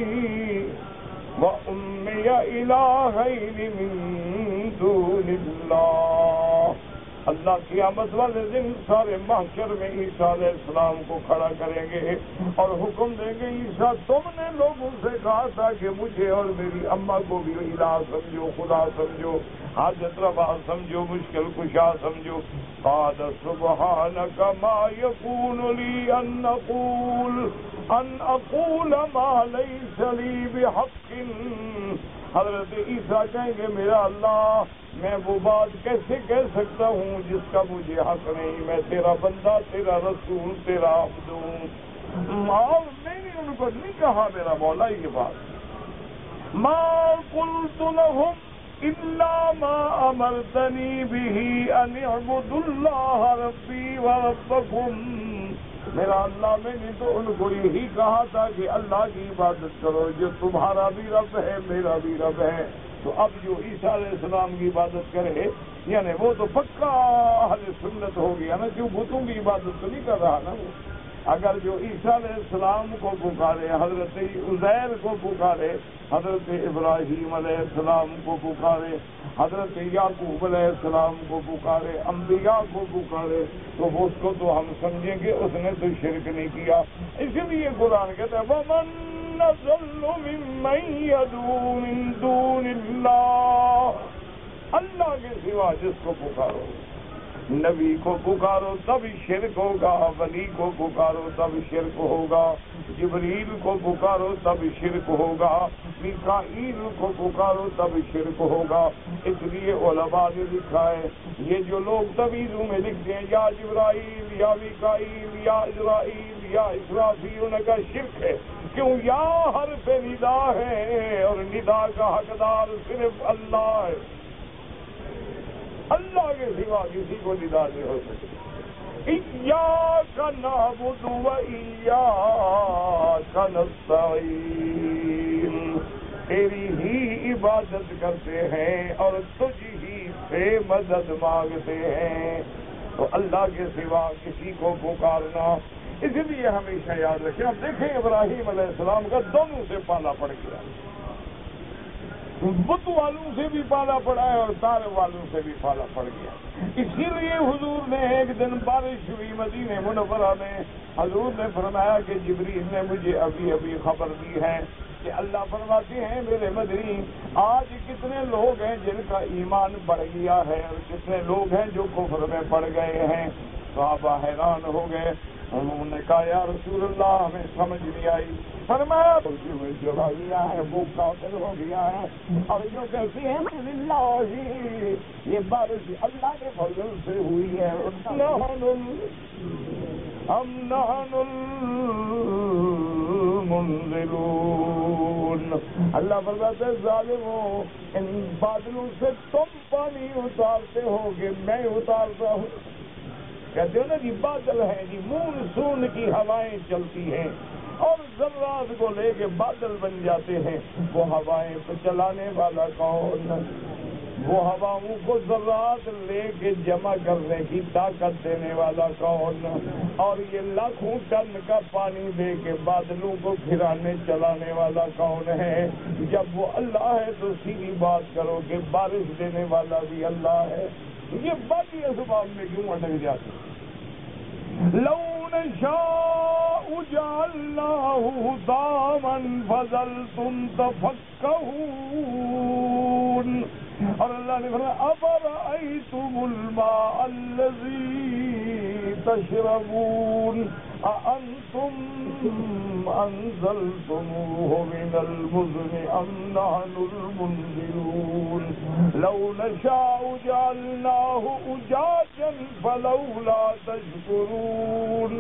وَأُمِّيَ إِلَٰهَيْنِ مِن دُونِ اللَّهِ۔ اللہ قیامت والے دن سارے محشر میں عیسیٰ علیہ السلام کو کھڑا کریں گے اور حکم دیں گے عیسیٰ تم نے لوگوں سے کہا تھا کہ مجھے اور میری اماں کو بھی الہ سمجھو، خدا سمجھو، حاجت روا سمجھو، مشکل کشا سمجھو۔ قال سبحانک ما یکون لی ان اقول ما لیس لی بحق۔ حضرت عیسیٰ کہیں گے میرا اللہ، میں وہ بات کیسے کہہ سکتا ہوں جس کا مجھے حق نہیں، میں تیرا بندہ، تیرا رسول، تیرا عبد ہوں۔ اور میں نے ان کو نہیں کہا میرا مولا یہ بات، ما قلت لهم الا ما امرتنی به ان اعبدوا اللہ ربی وربکم۔ میرا اللہ میں نے تو ان کو یہی کہا تھا کہ اللہ کی عبادت کرو جو تمہارا بھی رب ہے میرا بھی رب ہے۔ تو اب جو عیسیٰ علیہ السلام کی عبادت کرے یعنی وہ تو پکا اہل سنت ہو گیا نا، کیوں بتوں کی عبادت تو نہیں کر رہا نا وہ، اگر جو عیسیٰ علیہ السلام کو پکارے، حضرت عزیر کو پکارے، حضرت ابراہیم علیہ السلام کو پکارے، حضرت یعقوب علیہ السلام کو پکارے، انبیاء کو پکارے، تو اس کو تو ہم سمجھیں گے اس نے تو شرک نہیں کیا۔ اسی لیے قرآن کہتا ہے وَمَن أَضَلُّ مِمَّن يَدْعُو مِن دُونِ اللَّهِ، اللہ کے سوا جس کو پکارو، نبی کو پکارو تب شرک ہوگا، ولی کو پکارو تب شرک ہوگا، جبریل کو پکارو تب شرک ہوگا، میکائیل کو پکارو تب شرک ہوگا۔ اس لیے علماء نے لکھا ہے، یہ جو لوگ تعویذوں میں لکھتے ہیں یا جبرائیل یا میکائیل یا اسرائیل یا اسرافیل، ان کا شرک ہے۔ کیوں؟ یا حرف ندا ہے اور ندا کا حقدار صرف اللہ ہے، اللہ کے سوا کسی کو ندا نہیں ہو سکتی۔ ایاک نعبد و ایاک نستعین، تیری ہی عبادت کرتے ہیں اور تجھ ہی سے مدد مانگتے ہیں، تو اللہ کے سوا کسی کو پکارنا۔ اس لیے ہمیشہ یاد رکھیں۔ اب دیکھیں ابراہیم علیہ السلام کا دونوں سے پالا پڑ گیا، بت والوں سے بھی پالا پڑا ہے اور تارے والوں سے بھی پالا پڑ گیا۔ اسی لیے حضور نے ایک دن بارش ہوئی مدینہ منورہ میں، حضور نے فرمایا کہ جبریل نے مجھے ابھی ابھی خبر دی ہے کہ اللہ فرماتے ہیں میرے مدنی آج کتنے لوگ ہیں جن کا ایمان بڑھ گیا ہے اور کتنے لوگ ہیں جو کفر میں پڑ گئے ہیں۔ صحابہ حیران ہو گئے، انہوں نے کہا یا رسول اللہ ہمیں سمجھ نہیں آئی۔ فرمایا جو ہو گیا ہے وہ قاتل ہو گیا ہے، اور جو کہتی ہیں للہ یہ بارش اللہ کے فضل سے ہوئی ہے، ہم نحن المنزلون۔ اللہ فرماتے ہیں ظالموں، ان بادلوں سے تم پانی اتارتے ہو کہ میں اتارتا ہوں؟ کہتے ہو نا جی بادل ہیں جی، مونسون کی ہوائیں چلتی ہیں اور ذرات کو لے کے بادل بن جاتے ہیں، وہ ہوائیں کو چلانے والا کون؟ وہ ہواؤں کو ذرات لے کے جمع کرنے کی طاقت دینے والا کون؟ اور یہ لاکھوں ٹن کا پانی دے کے بادلوں کو پھرانے چلانے والا کون ہے؟ جب وہ اللہ ہے تو سیدھی بات کرو کہ بارش دینے والا بھی اللہ ہے، یہ باقی اسباب میں کیوں اٹک جاتے؟ لو نشاء جعلناه حطاما فظلتم تفكهون، اور اللہ نے فرمایا افرأيتم الماء الذي تشربون أأنتم أنزلتموه من المزن أم نحن المنزلون لو نشاء جعلناه أجاجا فلولا تشكرون۔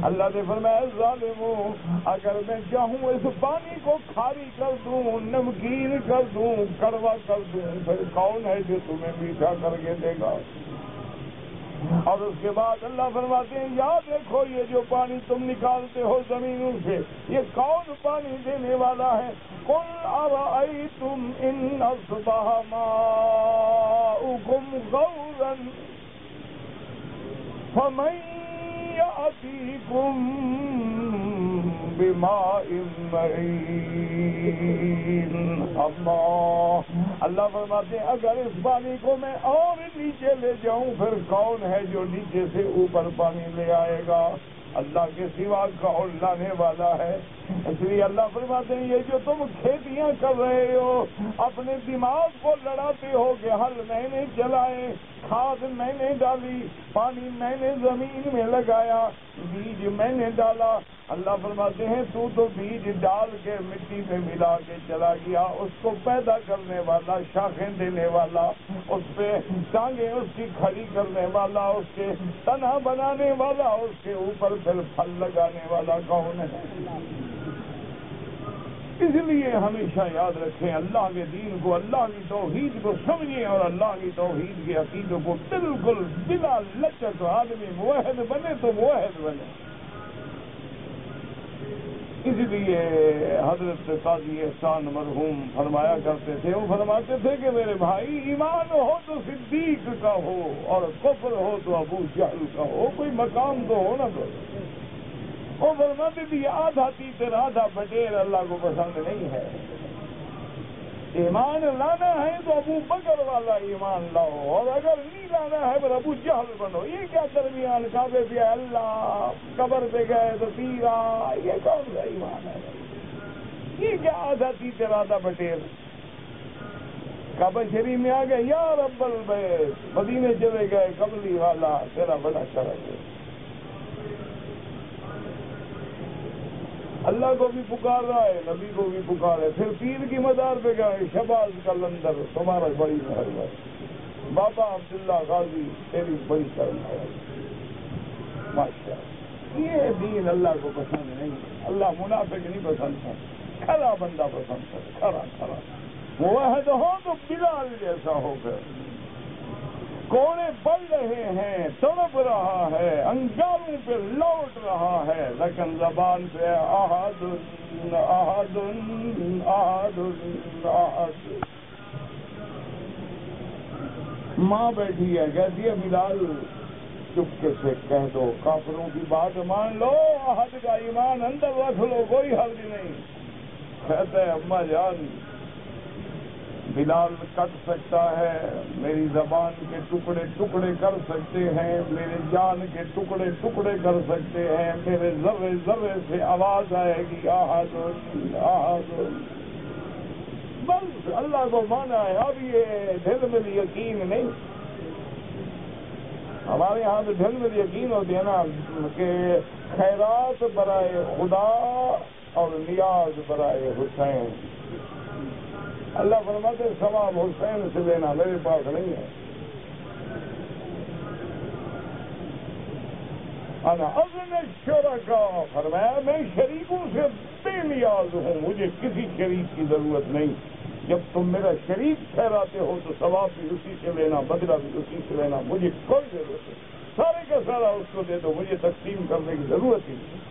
اللہ نے فرمایا ظالموں، اگر میں چاہوں اس پانی کو کھاری کر دوں، نمکین کر دوں، کڑوا کر دوں، پھر کون ہے جو تمہیں میٹھا کر کے دے گا؟ اور اس کے بعد اللہ فرماتے ہیں یاد رکھو یہ جو پانی تم نکالتے ہو زمینوں سے، یہ کون پانی دینے والا ہے؟ قل ارأیتم ان اصبح ماؤکم غورا فمن یأتیکم بماء معین۔ اللہ فرماتے ہیں اگر اس پانی کو میں اور نیچے لے جاؤں پھر کون ہے جو نیچے سے اوپر پانی لے آئے گا؟ اللہ کے سوا کون لانے والا ہے؟ اس لیے اللہ فرماتے ہیں یہ جو تم کھیتیاں کر رہے ہو، اپنے دماغ کو لڑاتے ہو کہ ہل میں نے چلائے، کھاد میں نے ڈالی، پانی میں نے زمین میں لگایا، بیج میں نے ڈالا۔ اللہ فرماتے ہیں تو بیج ڈال کے مٹی میں ملا کے چلا گیا، اس کو پیدا کرنے والا، شاخیں دینے والا، اس پہ ٹانگیں اس کی کھڑی کرنے والا، اس کے تنہ بنانے والا، اس کے اوپر پھر پھل لگانے والا کون ہے؟ اس لیے ہمیشہ یاد رکھیں اللہ کے دین کو، اللہ کی توحید کو سمجھیں اور اللہ کی توحید کے عقیدوں کو بالکل بلا لچک آدمی موحد بنے تو موحد بنے۔ اس لیے حضرت قاضی احسان مرحوم فرمایا کرتے تھے، وہ فرماتے تھے کہ میرے بھائی ایمان ہو تو صدیق کا ہو اور کفر ہو تو ابو جہل کا ہو، کوئی مقام تو ہو نا۔ وہ فرماتے تھے آدھا تیتر آدھا بٹیر اللہ کو پسند نہیں ہے. ایمان لانا ہے تو ابو بکر والا ایمان لاؤ، اور اگر نہیں لانا ہے پھر ابو جہل بنو. یہ کیا درمیان کعبے پہ اللہ، قبر پہ گئے تو تیرا، یہ کون سا ایمان ہے؟ یہ کیا آدھا تیتر آدھا بٹیر؟ کعبہ شریف میں آ گئے یا رب البیت، مدینے چلے گئے قبلی والا تیرا بڑا کرم ہے. اللہ کو بھی پکار رہا ہے، نبی کو بھی پکارے، پھر پیر کی مزار پہ گئے، شہباز قلندر تمہارا بڑی مہربانی، بابا عبداللہ غازی تیری بڑی کرم ہے. ماشاءاللہ، یہ دین اللہ کو پسند نہیں، اللہ منافق نہیں پسند ہے، کھڑا بندہ پسند ہے، کھڑا کھڑا موحد ہو تو بلال جیسا ہو کر. کوڑے بڑھ رہے ہیں، تڑپ رہا ہے، انگاروں پہ لوٹ رہا ہے، لیکن زبان پہ احد احد احد احد. ماں بیٹھی ہے، کہتی ہے بلال چپکے سے کہہ دو، کافروں کی بات مان لو، احد کا ایمان اندر رکھ لو، کوئی حرج نہیں. کہتے ہیں اماں جان بلال کٹ سکتا ہے، میری زبان کے ٹکڑے ٹکڑے کر سکتے ہیں، میرے جان کے ٹکڑے ٹکڑے کر سکتے ہیں، میرے ذرے ذرے سے آواز آئے گی احد احد. بس اللہ کو مانا ہے. اب یہ دل میں یقین نہیں، ہمارے یہاں تو دل میں یقین ہوتی ہے نا کہ خیرات برائے خدا اور نیاز برائے حسین. اللہ فرماتے ثواب حسین سے لینا، میرے پاس نہیں ہے. انا اذن الشرکاء، فرمایا میں شریکوں سے بے نیاز ہوں، مجھے کسی شریک کی ضرورت نہیں. جب تم میرا شریک ٹھہراتے ہو تو ثواب بھی اسی سے لینا، بدلہ بھی اسی سے لینا، مجھے کوئی ضرورت نہیں. سارے کا سارا اس کو دے دو، مجھے تقسیم کرنے کی ضرورت ہی نہیں.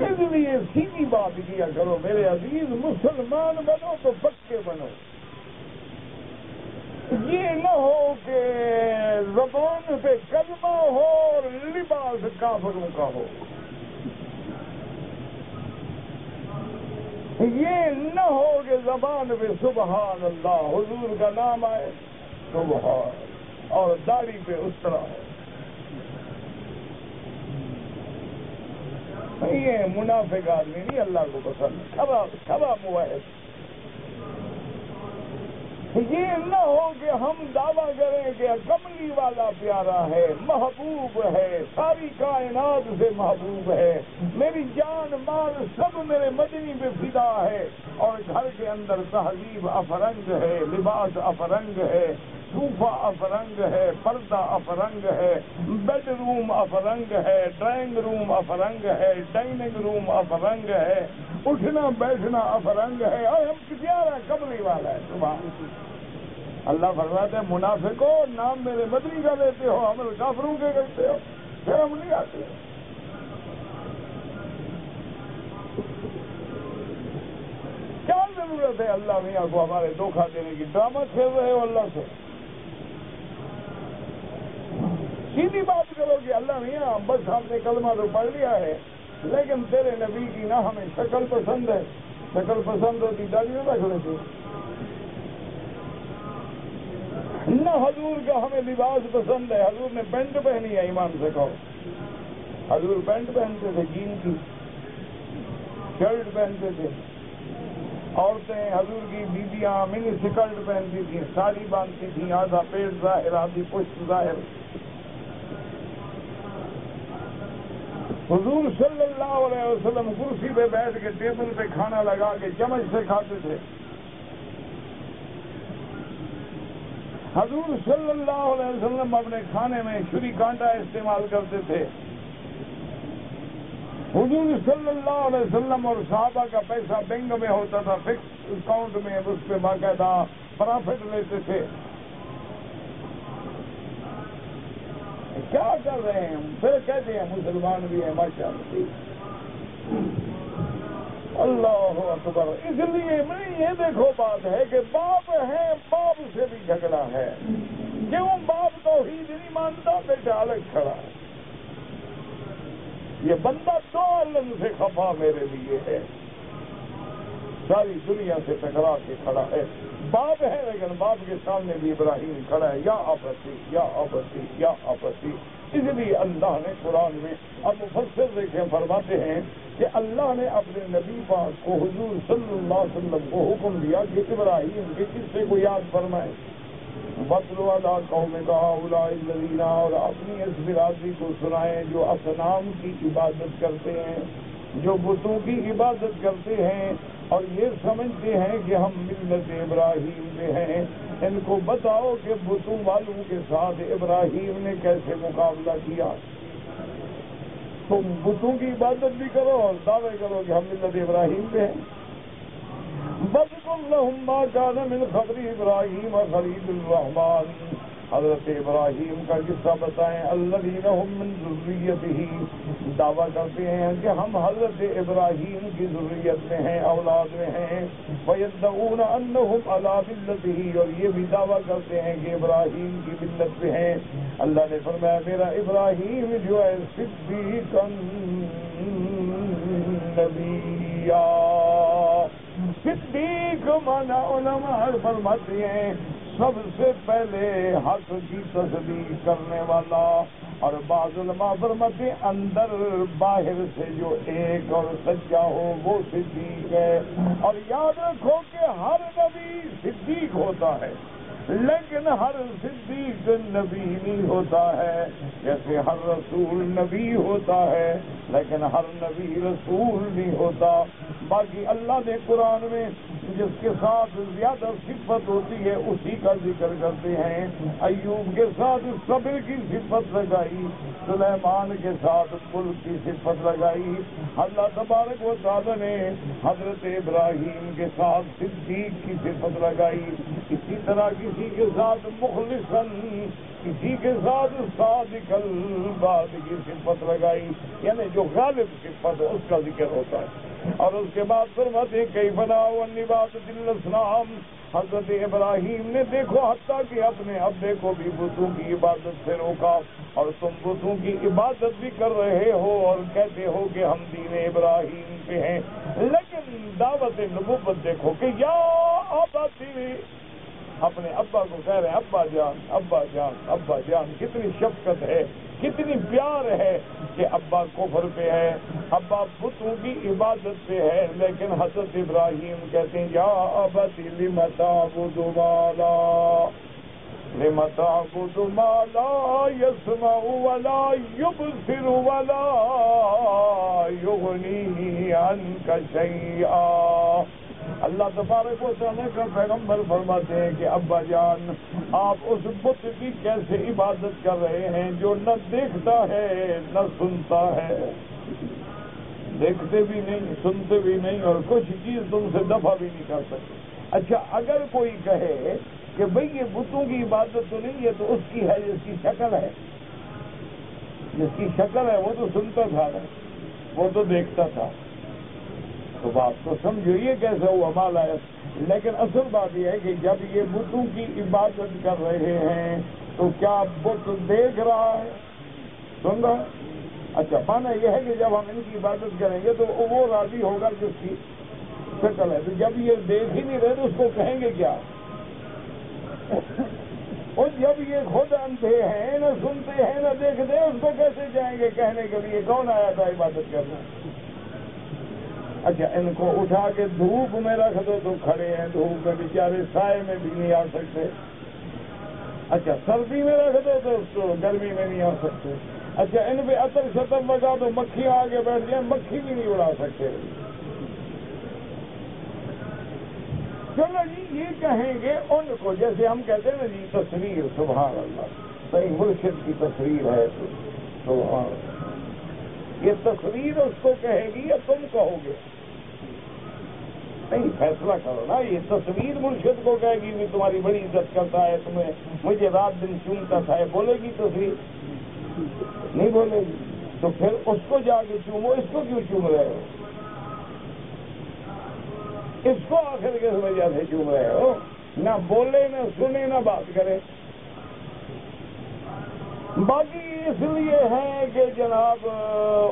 اس لیے سیدھی بات کیا کرو میرے عزیز، مسلمان بنو تو پکے بنو. یہ نہ ہو کہ زبان پہ کلمہ ہو اور لباس کافروں کا ہو. یہ نہ ہو کہ زبان پہ سبحان اللہ حضور کا نام آئے سبحان، اور داڑھی پہ اس طرح ہے. یہ منافق آدمی نہیں اللہ کو پسند، کھڑا موحد. یہ نہ ہو کہ ہم دعویٰ کریں کہ کملی والا پیارا ہے، محبوب ہے، ساری کائنات سے محبوب ہے، میری جان مال سب میرے مدنی پہ فدا ہے، اور گھر کے اندر تہذیب افرنگ ہے، لباس افرنگ ہے، صوفہ افرنگ ہے، پردہ افرنگ ہے، بیڈ روم افرنگ ہے، ڈرائنگ روم افرنگ ہے، ڈائننگ روم افرنگ ہے، اٹھنا بیٹھنا افرنگ ہے، اور ہم پیارا کملی والا ہے. سبحان اللہ فرماتے ہیں منافقو نام میرے مدنی کا لیتے ہو، عمل کافروں کے کرتے ہو، شرم نہیں آتی. کیا ضرورت ہے اللہ میاں کو ہمارے دھوکہ دینے کی؟ ڈرامہ کھیل رہے ہو اللہ سے. سیدھی بات کرو کہ اللہ میاں بس ہم نے کلمہ تو پڑھ لیا ہے، لیکن تیرے نبی کی نہ ہمیں شکل پسند ہے، شکل پسند ہوتی داڑھی نہ رکھ لیتے، نہ حضور کا ہمیں لباس پسند ہے. حضور نے پینٹ پہنی ہے، ایمان سے کہو. حضور پینٹ پہنتے تھے، جین کی شرٹ پہنتے تھے. عورتیں حضور کی بیویاں منی سکرٹ پہنتی تھیں، ساڑی باندھتی تھیں، آدھا پیٹ ظاہر آدھی پشت ظاہر. حضور صلی اللہ علیہ وسلم کرسی پہ بیٹھ کے ٹیبل پہ کھانا لگا کے چمچ سے کھاتے تھے. حضور صلی اللہ علیہ وسلم اپنے کھانے میں چھری کانٹا استعمال کرتے تھے. حضور صلی اللہ علیہ وسلم اور صحابہ کا پیسہ بینک میں ہوتا تھا، فکس اکاؤنٹ میں، اس پہ باقاعدہ پرافٹ لیتے تھے. کیا کر رہے ہیں ہم؟ پھر کہتے ہیں مسلمان بھی ہیں ماشاءاللہ. اللہ اکبر. اس لیے میں یہ دیکھو بات ہے کہ باپ ہے، باپ سے بھی جھگڑا ہے. کیوں؟ باپ توحید نہیں مانتا، بیٹا الگ کھڑا ہے. یہ بندہ 2 عالم سے خفا میرے لیے ہے، ساری دنیا سے ٹکرا کے کھڑا ہے، باپ ہے لیکن باپ کے سامنے بھی ابراہیم کھڑا ہے، یا آپسی یا آپسی یا آپسی۔ اس لیے اللہ نے قرآن میں، اب مفسر دیکھیں فرماتے ہیں کہ اللہ نے اپنے نبی پاک کو حضور صلی اللہ علیہ وسلم کو حکم دیا کہ ابراہیم کے قصے کو یاد فرمائیں، وَاتْلُ عَلَىٰ قَوْمِكَ هَٰؤُلَاءِ الَّذِينَ، اور اپنی اس برادری کو سنائیں جو اصنام کی عبادت کرتے ہیں، جو بتوں کی عبادت کرتے ہیں اور یہ سمجھتے ہیں کہ ہم ملت ابراہیم میں ہیں، ان کو بتاؤ کہ بتوں والوں کے ساتھ ابراہیم نے کیسے مقابلہ کیا۔ تم بتوں کی عبادت بھی کرو اور دعوے کرو کہ ہم ملت ابراہیم میں ہیں۔ وَاذْكُرْ لَهُم مَّا كَانَ مِنْ خَبْرِ إِبْرَاهِيمَ خَلِيلِ الرَّحْمَٰنِ، حضرت ابراہیم کا قصہ بتائیں، الَّذِينَ هُم مِّن ذُرِّيَّتِهِ، دعویٰ کرتے ہیں کہ ہم حضرت ابراہیم کی ذریت میں ہیں، اولاد میں ہیں، وَيَدَّعُونَ أَنَّهُمْ عَلَىٰ مِلَّتِهِ، اور یہ بھی دعویٰ کرتے ہیں کہ ابراہیم کی ملت پہ ہیں۔ اللہ نے فرمایا میرا ابراہیم جو ہے صدیقاً نبیّا، صدیق مانا علماء فرماتے ہیں سب سے پہلے حق کی تصدیق کرنے والا، اور بعض علماء فرماتے ہیں اندر باہر سے جو ایک اور سچا ہو وہ صدیق ہے۔ اور یاد رکھو کہ ہر نبی صدیق ہوتا ہے لیکن ہر صدیق نبی نہیں ہوتا ہے، جیسے ہر رسول نبی ہوتا ہے لیکن ہر نبی رسول نہیں ہوتا۔ باقی اللہ نے قرآن میں جس کے ساتھ زیادہ صفت ہوتی ہے اسی کا ذکر کرتے ہیں، ایوب کے ساتھ صبر کی صفت لگائی، سلیمان کے ساتھ ملک کی صفت لگائی، اللہ تبارک و تعالی نے حضرت ابراہیم کے ساتھ صدیق کی صفت لگائی، اسی طرح کسی کے ساتھ مخلصاً، کسی کے ساتھ صادق الباد کی صفت لگائی، یعنی جو غالب صفت ہے اس کا ذکر ہوتا ہے۔ اور اس کے بعد فرماتے کئی بنا والنبات الاسلام، حضرت ابراہیم نے دیکھو حتیٰ کہ اپنے ابے کو بھی بتوں کی عبادت سے روکا، اور تم بتوں کی عبادت بھی کر رہے ہو اور کہتے ہو کہ ہم دین ابراہیم پہ ہیں، لیکن دعوت نبوت دیکھو کہ یا اباتی، اپنے ابا کو کہہ رہے ہیں ابا جان ابا جان ابا جان، کتنی شفقت ہے، کتنی پیار ہے کہ ابا کفر پہ ہے، ابا بتوں کی عبادت پہ ہے، لیکن حضرت ابراہیم کہتے ہیں یا ابتی لم تعبد ما لا يسمع ولا يبصر ولا يغني عنك شيئا۔ اللہ تبارک و تعالیٰ کا پیغمبر فرماتے ہیں کہ ابا جان آپ اس بت کی کیسے عبادت کر رہے ہیں جو نہ دیکھتا ہے نہ سنتا ہے، دیکھتے بھی نہیں سنتے بھی نہیں اور کچھ چیز تم سے دفع بھی نہیں کر سکتے۔ اچھا اگر کوئی کہے کہ بھئی یہ بتوں کی عبادت تو نہیں ہے تو اس کی ہے جس کی شکل ہے، جس کی شکل ہے وہ تو سنتا تھا نا، وہ تو دیکھتا تھا، تو بات تو سمجھو یہ کیسے ہوا مالا ہے۔ لیکن اصل بات یہ ہے کہ جب یہ بتوں کی عبادت کر رہے ہیں تو کیا بت دیکھ رہا ہے، سن رہا ہے؟ اچھا مانا یہ ہے کہ جب ہم ان کی عبادت کریں گے تو وہ راضی ہوگا جس کی شکل ہے، تو جب یہ دیکھ ہی نہیں رہے تو اس کو کہیں گے کیا؟ اور جب یہ خود اندھے ہیں، نہ سنتے ہیں نہ دیکھتے ہیں، اس کو کیسے جائیں گے کہنے کے لیے کون آیا تھا عبادت کرنا؟ اچھا ان کو اٹھا کے دھوپ میں رکھ دو تو کھڑے ہیں دھوپ میں، بیچارے سائے میں بھی نہیں آ سکتے۔ اچھا سردی میں رکھ دو تو اس کو گرمی میں نہیں آ سکتے۔ اچھا ان پہ عطر شطر لگا دو مکھیاں آگے بیٹھ جائیں، مکھی بھی نہیں اڑا سکتے۔ چلو جی یہ کہیں گے ان کو، جیسے ہم کہتے ہیں نا جی تصویر، سبحان اللہ، صحیح مرشد کی تصویر ہے تو سبحان اللہ، یہ تصویر اس کو کہے گی یا تم کہو گے؟ نہیں فیصلہ کرو نا، یہ تصویر مرشد کو کہے گی بھی تمہاری بڑی عزت کرتا ہے، تمہیں مجھے رات دن چومتا تھا، بولے گی تصویر؟ نہیں بولے گی، تو پھر اس کو جا کے چومو، اس کو کیوں چوم رہے ہو؟ اس کو آخر کس وجہ سے چوم رہے ہو؟ نہ بولے نہ سنے نہ بات کرے، باقی اس لیے ہے کہ جناب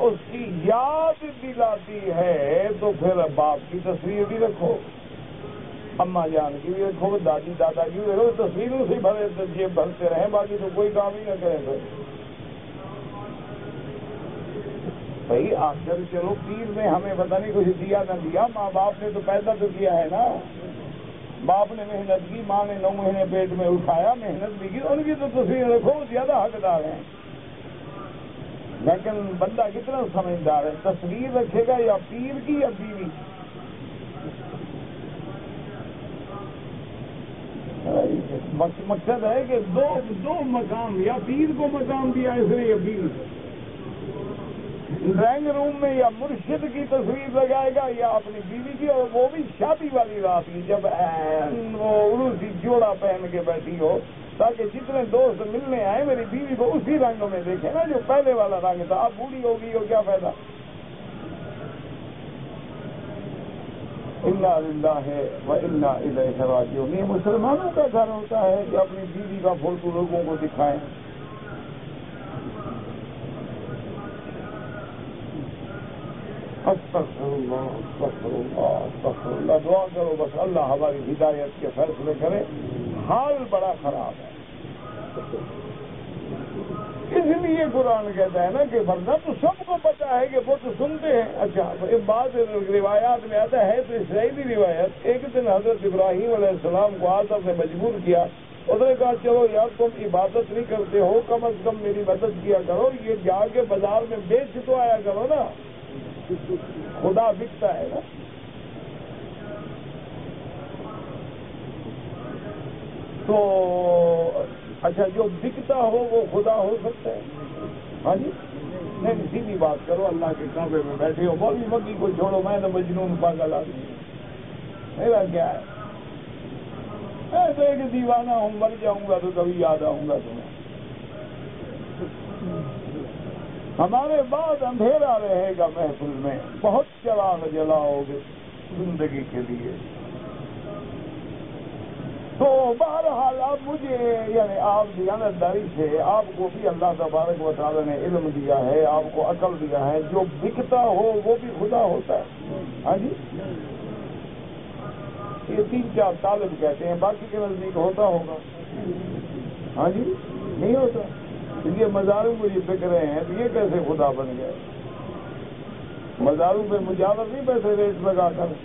اس کی یاد دلاتی ہے تو پھر باپ کی تصویر بھی رکھو، اماں جان کی بھی رکھو، دادی دادا کی بھی رکھو، تصویروں سے بھرے جیب بھرتے رہیں، باقی تو کوئی کام ہی نہ کریں پھر بھائی آخر چلو پیر نے ہمیں پتہ نہیں کچھ دیا نہ دیا، ماں باپ نے تو پیدا تو کیا ہے نا، باپ نے محنت کی، ماں نے 9 مہینے پیٹ میں اٹھایا، محنت بھی کی، ان کی تو تصویر رکھو، زیادہ حقدار ہیں۔ لیکن بندہ کتنا سمجھدار ہے، تصویر رکھے گا یا پیر کی یا بیوی؟ مقصد ہے کہ دو مقام، یا پیر کو مقام دیا اس نے یا بیوی کو۔ ڈرائنگ روم میں یا مرشد کی تصویر لگائے گا یا اپنی بیوی کی، اور وہ بھی شادی والی رات کی، جب وہ عروسی جوڑا پہن کے بیٹھی ہو، تاکہ جتنے دوست ملنے آئے میری بیوی کو اسی رنگ میں دیکھیں نا جو پہلے والا رنگ تھا، اب بوڑھی ہو گئی ہو کیا فائدہ۔ انا للہ و انا الیہ راجعون۔ یہ مسلمانوں کا گھر ہوتا ہے کہ اپنی بیوی کا فوٹو لوگوں کو دکھائیں۔ استغفر اللہ استغفر اللہ استغفر اللہ، دعا کرو بس اللہ ہماری ہدایت کے فیصلے کرے، حال بڑا خراب ہے۔ اس لیے قرآن کہتا ہے نا کہ ورنہ تو سب کو پتا ہے کہ وہ تو سنتے ہیں۔ اچھا ایک بات روایات میں آتا ہے تو اسرائیلی روایت، ایک دن حضرت ابراہیم علیہ السلام کو آدم نے مجبور کیا، اس نے کہا چلو یار تم عبادت نہیں کرتے ہو، کم از کم میری مدد کیا کرو، یہ جا کے بازار میں بیچ تو آیا کرو نا، خدا بکتا ہے نا۔ تو اچھا جو بکتا ہو وہ خدا ہو سکتا ہے؟ ہاں جی نہیں، سیدھی بات کرو، اللہ کے کعبے میں بیٹھے ہو، مولوی مکی کو چھوڑو، میں تو مجنون پاگل آدمی، میرا کیا ہے، میں تو ایک دیوانہ ہوں، مر جاؤں گا تو کبھی یاد آؤں گا تمہیں۔ ہمارے بعد اندھیرا رہے گا محفل میں، بہت چراغ جلاؤ گے زندگی کے لیے۔ تو بہرحال اب مجھے یعنی آپ دیانتداری سے آپ کو بھی اللہ تبارک و تعالیٰ نے علم دیا ہے، آپ کو عقل دیا ہے، جو بکتا ہو وہ بھی خدا ہوتا ہے۔ ہاں جی یہ 3-4 طالب کہتے ہیں، باقی کے نزدیک ہوتا ہوگا۔ ہاں جی نہیں ہوتا، یہ مزاروں کو یہ بک رہے ہیں تو یہ کیسے خدا بن گئے؟ مزاروں پہ مجاور نہیں پیسے ریٹ لگا کر،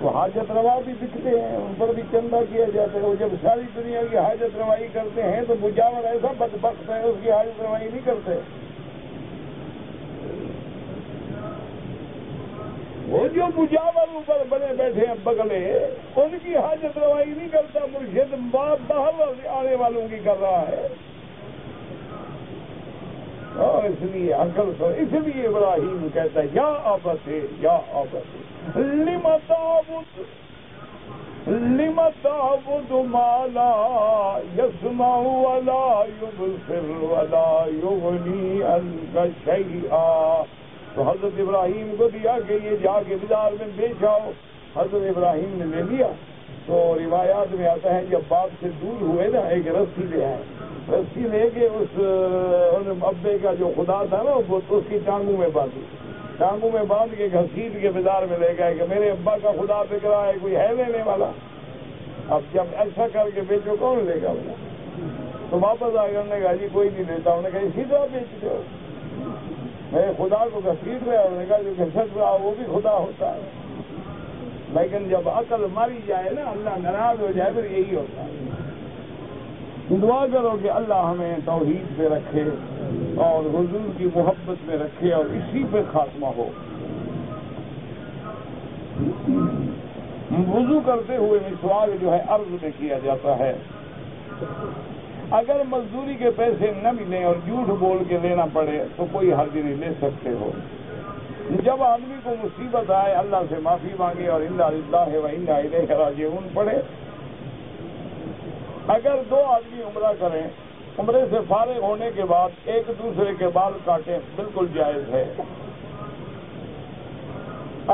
وہ حاجت روا بھی بکتے ہیں، ان پر بھی چندہ کیا جاتا ہے۔ وہ جب ساری دنیا کی حاجت روائی کرتے ہیں تو مجاور ایسا بدبخت ہے اس کی حاجت روائی نہیں کرتے۔ وہ جو مجاور اوپر بنے بیٹھے ہیں بگلے، ان کی حاجت روائی نہیں کرتا، مرشد باہر آنے والوں کی کر رہا ہے۔ اور اس لیے عقل سو، اس لیے ابراہیم کہتا ہے یا آبت یا آبت لم تعبد ما لا يسمع ولا يبصر ولا يغني عنك شيئا۔ تو حضرت ابراہیم کو دیا کہ یہ جا کے بازار میں بیچ آؤ، حضرت ابراہیم نے لے لیا۔ تو روایات میں آتا ہے جب باپ سے دور ہوئے نا، ایک رسی لے آئے، رسی لے کے اس ابے کا جو خدا تھا نا وہ اس کی ٹانگوں میں باندھی، ٹانگوں میں باندھ کے گھسیٹ کے بازار میں لے گئے کہ میرے ابا کا خدا بک رہا ہے، کوئی ہے لینے والا؟ اب جب ایسا کر کے بیچو کون لے گا؟ تو واپس آ کر نے کہا جی کوئی نہیں لیتا، انہوں نے کہا اسی طرح بیچ دو، میرے خدا کو گھسیٹ رہا ہے، انہوں نے کہا جو گھسٹ رہا وہ بھی خدا ہوتا ہے۔ لیکن جب عقل ماری جائے نا، اللہ ناراض ہو جائے، پھر یہی ہوتا ہے۔ دعا کرو کہ اللہ ہمیں توحید پہ رکھے اور حضور کی محبت میں رکھے اور اسی پہ خاتمہ ہو۔ وضو کرتے ہوئے مسواک جو ہے عرض میں کیا جاتا ہے، اگر مزدوری کے پیسے نہ ملیں اور جھوٹ بول کے لینا پڑے تو کوئی حرج نہیں، لے سکتے ہو۔ جب آدمی کو مصیبت آئے اللہ سے معافی مانگے اور انا للہ و انا الیہ راجعون پڑھے۔ اگر 2 آدمی عمرہ کریں، عمرے سے فارغ ہونے کے بعد ایک دوسرے کے بال کاٹیں، بالکل جائز ہے۔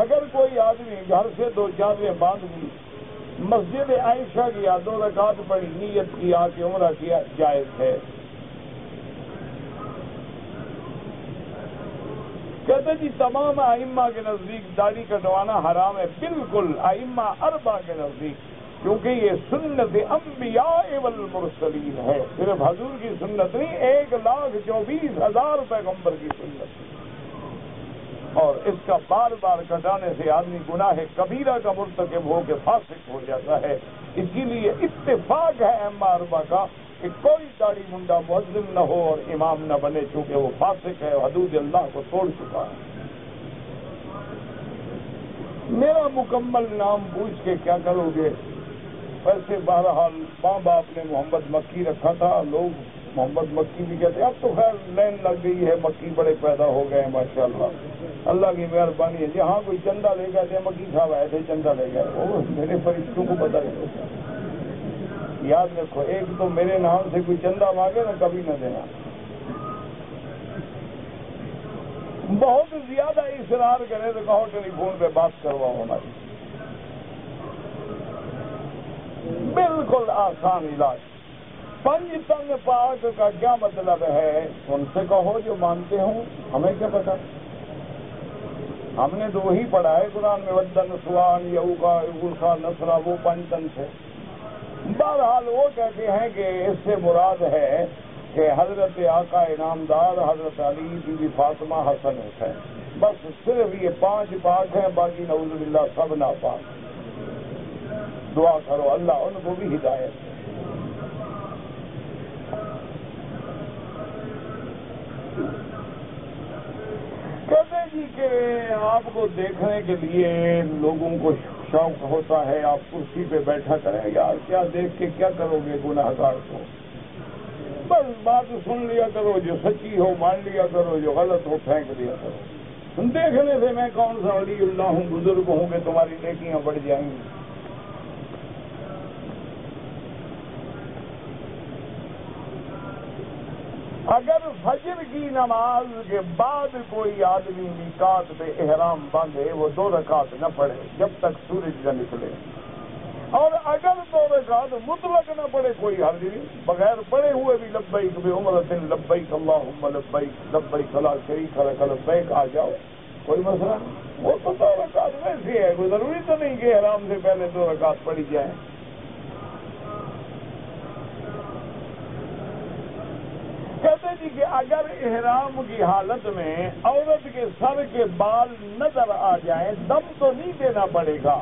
اگر کوئی آدمی گھر سے 2 چادریں باندھ لی مسجد عائشہ کیا 2 رکعت پڑھی، نیت کیا کہ عمرہ کیا جائز ہے۔ کہتے جی تمام ائمہ کے نزدیک داڑھی کٹوانا حرام ہے، بالکل ائمہ 4 کے نزدیک، کیونکہ یہ سنت انبیاء والمرسلین ہے، صرف حضور کی سنت نہیں، 1,24,000 پیغمبر کی سنت، اور اس کا بار بار کٹانے سے آدمی گناہ کبیرہ کا مرتکب ہو کے فاسق ہو جاتا ہے۔ اسی لیے اتفاق ہے ائمہ 4 کا کہ کوئی داڑھی منڈا مؤذن نہ ہو اور امام نہ بنے، چونکہ وہ فاسق ہے، حدود اللہ کو توڑ چکا ہے۔ میرا مکمل نام پوچھ کے کیا کرو گے؟ ویسے بہرحال ماں باپ نے محمد مکی رکھا تھا، لوگ محمد مکی بھی کہتے ہیں، اب تو خیر لین لگ گئی ہے، مکی بڑے پیدا ہو گئے ہیں ماشاءاللہ، اللہ کی مہربانی ہے۔ جہاں کوئی چندہ لے گئے تھے، مکی صاحب آئے تھے چندہ لے گئے، وہ میرے فرشتوں کو پتہ نہیں۔ یاد رکھو، ایک تو میرے نام سے کوئی چندہ مانگے نا، کبھی نہ دینا۔ بہت زیادہ اصرار کرے تو کہو ٹیلی فون پہ بات کرواؤ ہماری، بالکل آسان علاج۔ 5 تنگ پاک کا کیا مطلب ہے؟ ان سے کہو جو مانتے ہوں، ہمیں کیا پتا، ہم نے تو وہی پڑھا ہے قرآن میں، ودن سوان یعوقا یغوثا نصرا، وہ 5 تن سے۔ بہرحال وہ کہتے ہیں کہ اس سے مراد ہے کہ حضرت آقا انعامدار، حضرت علی، بی بی فاطمہ، حسن حسین، بس صرف یہ 5 پاک ہیں، باقی نعوذ باللہ سب ناپاک۔ دعا کرو اللہ ان کو بھی ہدایت دے۔ کہتے جی کہ آپ کو دیکھنے کے لیے لوگوں کو شوق ہوتا ہے، آپ کرسی پہ بیٹھا کریں، یار کیا دیکھ کے کیا کرو گے گناہ گار کو، بس بات سن لیا کرو، جو سچی ہو مان لیا کرو، جو غلط ہو پھینک دیا کرو۔ دیکھنے سے میں کون سا ولی اللہ ہوں، بزرگ ہوں کہ تمہاری نیکیاں بڑھ جائیں گی۔ اگر فجر کی نماز کے بعد کوئی آدمی میقات پہ احرام باندھے، وہ 2 رکعت نہ پڑھے جب تک سورج نہ نکلے، اور اگر 2 رکعت مطلق نہ پڑھے کوئی حرج نہیں، بغیر پڑھے ہوئے بھی لبیک بعمرۃ لبیک اللہم لبیک لبیک لا شریک لک لبیک آ جاؤ، کوئی مسئلہ نہیں۔ وہ تو 2 رکعت ویسے ہے، کوئی ضروری تو نہیں کہ احرام سے پہلے 2 رکعت پڑھی جائیں۔ کہتے جی کہ اگر احرام کی حالت میں عورت کے سر کے بال نظر آ جائیں، دم تو نہیں دینا پڑے گا،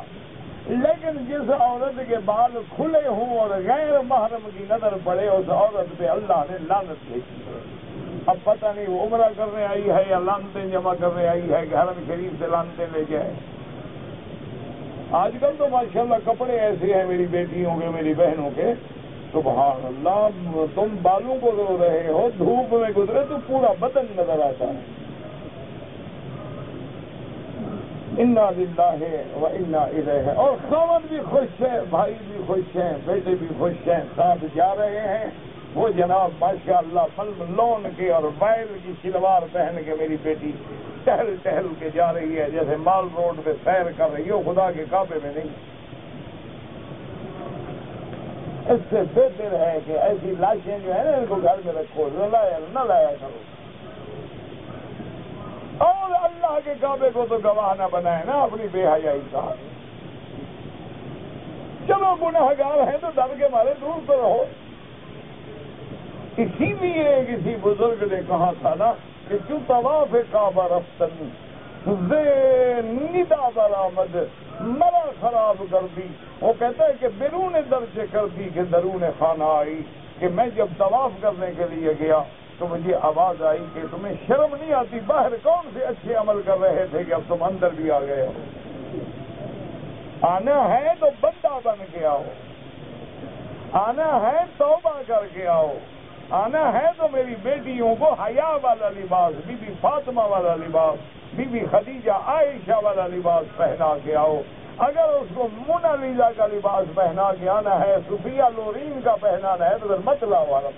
لیکن جس عورت کے بال کھلے ہوں اور غیر محرم کی نظر پڑے، اس عورت پہ اللہ نے لعنت بھیجی ہے۔ اب پتہ نہیں وہ عمرہ کرنے آئی ہے یا لعنتیں جمع کرنے آئی ہے کہ حرم شریف سے لعنتیں لے جائے۔ آج کل تو ماشاءاللہ کپڑے ایسے ہیں میری بیٹیوں کے، میری بہنوں کے، سبحان اللہ، تم بالوں کو رو رہے ہو، دھوپ میں گزرے تو پورا بدن نظر آتا ہے۔ انا للہ و انا الیہ، اور خاوند بھی خوش ہے، بھائی بھی خوش ہیں، بیٹے بھی خوش ہیں، ساتھ جا رہے ہیں۔ وہ جناب ماشاءاللہ لون کے اور وائل کی شلوار پہن کے میری بیٹی ٹہل ٹہل کے جا رہی ہے، جیسے مال روڈ پہ سیر کر رہی ہو، خدا کے کعبے میں نہیں۔ اس سے بہتر ہے کہ ایسی لاشیں جو ہیں نا، ان کو گھر میں رکھو، نہ لایا کرو، اور اللہ کے کعبے کو تو گواہ نہ بنائے نا اپنی بے حیائی کا۔ چلو گناہ گار ہیں تو ڈر کے مارے دور تو رہو۔ اسی لیے کسی بزرگ نے کہا تھا نا کہ جو طواف کعبہ رفتن ندا برآمد مرا خراب کر دی، وہ کہتا ہے کہ بیرون در سے کر دی کہ درون خانہ آئی، کہ میں جب طواف کرنے کے لیے گیا تو مجھے آواز آئی کہ تمہیں شرم نہیں آتی، باہر کون سے اچھے عمل کر رہے تھے کہ اب تم اندر بھی آ گئے ہو، آنا ہے تو بندہ بن کے آؤ، آنا ہے توبہ کر کے آؤ، آنا ہے تو میری بیٹیوں کو حیا والا لباس، بی بی فاطمہ والا لباس، بی بی خدیجہ عائشہ والا لباس پہنا کے آؤ۔ اگر اس کو مونا لیزا کا لباس پہنا کے آنا ہے، صفیہ لورین کا پہنانا ہے، تو پھر مت لاؤ والا۔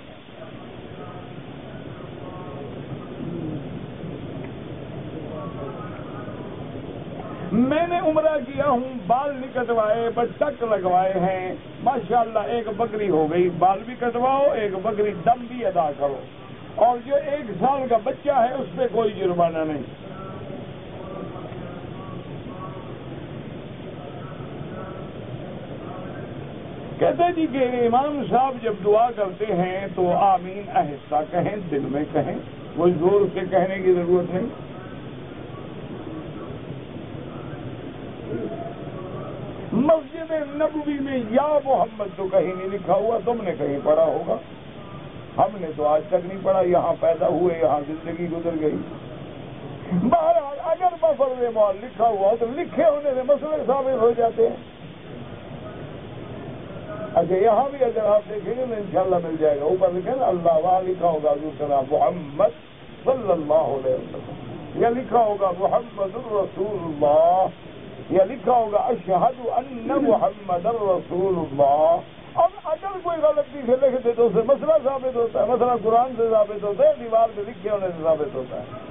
میں نے عمرہ کیا ہوں، بال نہیں کٹوائے بس ٹک لگوائے ہیں، ماشاءاللہ ایک بکری ہو گئی، بال بھی کٹواؤ، ایک بکری دم بھی ادا کرو، اور جو 1 سال کا بچہ ہے اس پہ کوئی جرمانہ نہیں۔ کہتے جی کہ امام صاحب جب دعا کرتے ہیں تو آمین آہستہ کہیں، دل میں کہیں، کوئی زور سے کہنے کی ضرورت نہیں۔ مسجد نبوی میں یا محمد تو کہیں نہیں لکھا ہوا، تم نے کہیں پڑھا ہوگا، ہم نے تو آج تک نہیں پڑھا، یہاں پیدا ہوئے یہاں زندگی گزر گئی۔ بہرحال اگر بفرض محال لکھا ہوا تو لکھے ہونے سے مسئلے ثابت ہو جاتے ہیں۔ اچھا یہاں بھی اگر آپ دیکھیں گے تو انشاءاللہ مل جائے گا، اوپر لکھے نا اللہ، وہاں لکھا ہوگا حضور صلی محمد صلی اللہ علیہ وسلم، یا لکھا ہوگا محمد الرسول اللہ، یا لکھا ہوگا اشہد ان محمد الرسول اللہ۔ اب اگر کوئی غلطی سے لکھ دے تو اسے مسئلہ ثابت ہوتا ہے، مسئلہ قرآن سے ثابت ہوتا ہے، دیوار پہ لکھے ہونے سے ثابت ہوتا ہے۔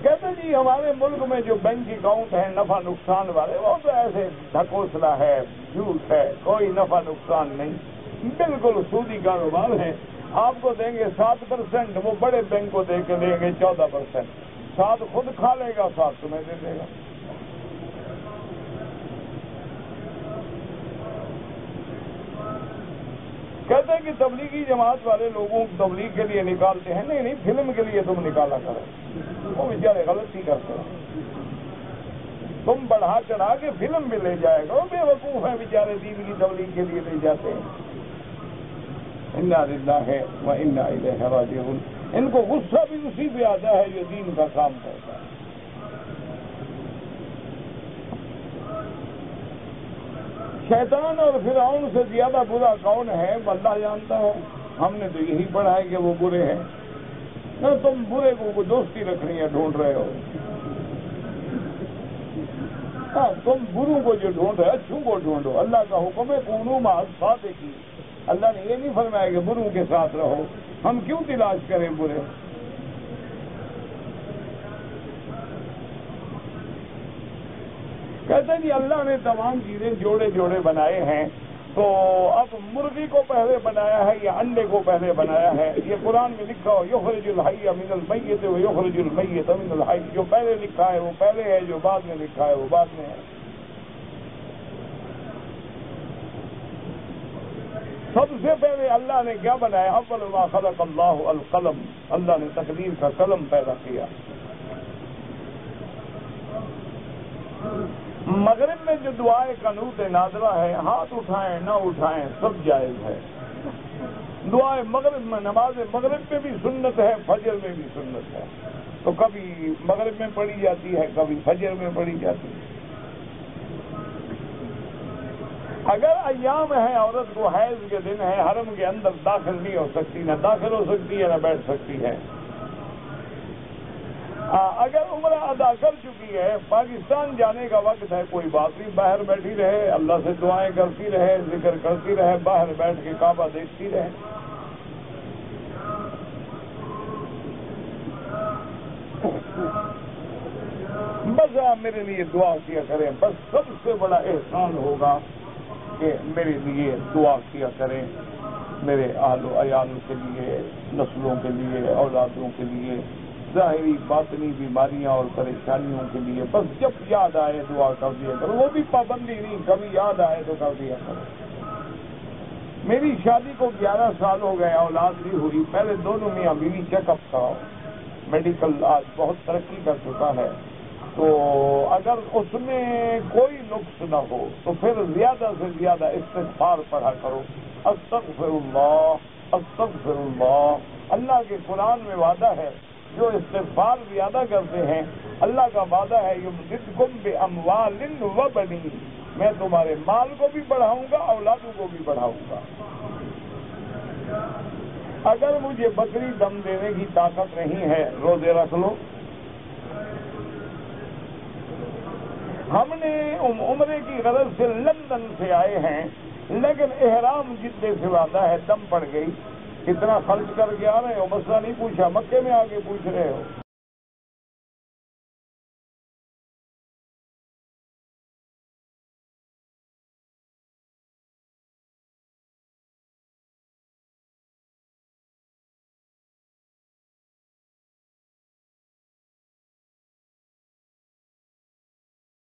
کہتے جی ہمارے ملک میں جو بینک اکاؤنٹ ہیں نفع نقصان والے، وہ تو ایسے ڈھکوسلا ہے، جھوٹ ہے، کوئی نفع نقصان نہیں، بالکل سودی کاروبار ہے۔ آپ کو دیں گے 7%، وہ بڑے بینک کو دے کے دیں گے 14%، 7 خود کھا لے گا، 7 تمہیں دے دے گا۔ کہتے ہیں کہ تبلیغی جماعت والے لوگوں کو تبلیغ کے لیے نکالتے ہیں، نہیں نہیں، فلم کے لیے تم نکالا کرو، وہ بیچارے غلطی کرتے ہیں، تم بڑھا چڑھا کے فلم بھی لے جائے گا، وہ بے وقوف ہیں بیچارے، دین کی تبلیغ کے لیے لے جاتے ہیں۔ انا للہ و انا الیہ راجعون۔ ان کو غصہ بھی اسی پہ آتا ہے جو دین کا کام کرتا ہے۔ شیطان اور فرعون سے زیادہ برا کون ہے اللہ جانتا ہے، ہم نے تو یہی پڑھا ہے کہ وہ برے ہیں۔ نہ تم برے کو دوستی رکھنی ہے ڈھونڈ رہے ہو، ہاں تم بروں کو جو ڈھونڈ رہے اچھوں کو ڈھونڈو۔ اللہ کا حکم ہے کونوا مع الصادقین، اللہ نے یہ نہیں فرمایا کہ بروں کے ساتھ رہو، ہم کیوں تلاش کریں برے؟ کہتے ہیں جی اللہ نے تمام چیزیں جوڑے جوڑے بنائے ہیں، تو اب مرغی کو پہلے بنایا ہے یا انڈے کو پہلے بنایا ہے؟ یہ قرآن میں لکھا ہو یخرج الحی من المیت و یخرج المیت من الحی، جو پہلے لکھا ہے وہ پہلے ہے، جو بعد میں لکھا ہے وہ بعد میں ہے۔ سب سے پہلے اللہ نے کیا بنایا؟ اول ما خلق اللہ القلم، اللہ نے تقدیر کا قلم پیدا کیا۔ مغرب میں جو دعائے قنوت نادرہ ہے، ہاتھ اٹھائیں نہ اٹھائیں سب جائز ہے۔ دعائے مغرب میں، نماز مغرب میں بھی سنت ہے، فجر میں بھی سنت ہے، تو کبھی مغرب میں پڑھی جاتی ہے، کبھی فجر میں پڑھی جاتی ہے۔ اگر ایام ہے، عورت کو حیض کے دن ہے، حرم کے اندر داخل نہیں ہو سکتی، نہ داخل ہو سکتی ہے نہ بیٹھ سکتی ہے۔ اگر عمرہ ادا کر چکی ہے، پاکستان جانے کا وقت ہے، کوئی بات نہیں، باہر بیٹھی رہے، اللہ سے دعائیں کرتی رہے، ذکر کرتی رہے، باہر بیٹھ کے کعبہ دیکھتی رہے۔ بس آپ میرے لیے دعا کیا کریں، بس سب سے بڑا احسان ہوگا کہ میرے لیے دعا کیا کریں، میرے اہل و عیال کے لیے، نسلوں کے لیے، اولادوں کے لیے، ظاہری باطنی بیماریاں اور پریشانیوں کے لیے۔ بس جب یاد آئے دعا کر دیا کرو، وہ بھی پابندی نہیں، کبھی یاد آئے تو کر دیا کرو۔ میری شادی کو 11 سال ہو گئے، اولاد بھی ہوئی، پہلے دونوں میاں بیوی چیک اپ تھا، میڈیکل آج بہت ترقی کر چکا ہے، تو اگر اس میں کوئی نقص نہ ہو تو پھر زیادہ سے زیادہ استغفار پڑھا کرو، استغفر اللہ استغفر اللہ۔ اللہ کے قرآن میں وعدہ ہے، جو استغفار زیادہ کرتے ہیں اللہ کا وعدہ ہے یمددکم باموال وبنین، میں تمہارے مال کو بھی بڑھاؤں گا، اولادوں کو بھی بڑھاؤں گا۔ اگر مجھے بکری دم دینے کی طاقت نہیں ہے، روزے رکھ لو۔ ہم نے عمرے کی غرض سے لندن سے آئے ہیں، لیکن احرام جدے سے وعدہ ہے، دم پڑ گئی، کتنا خرچ کر کے آ رہے ہو؟ مسئلہ نہیں پوچھا، مکے میں آ کے پوچھ رہے ہو۔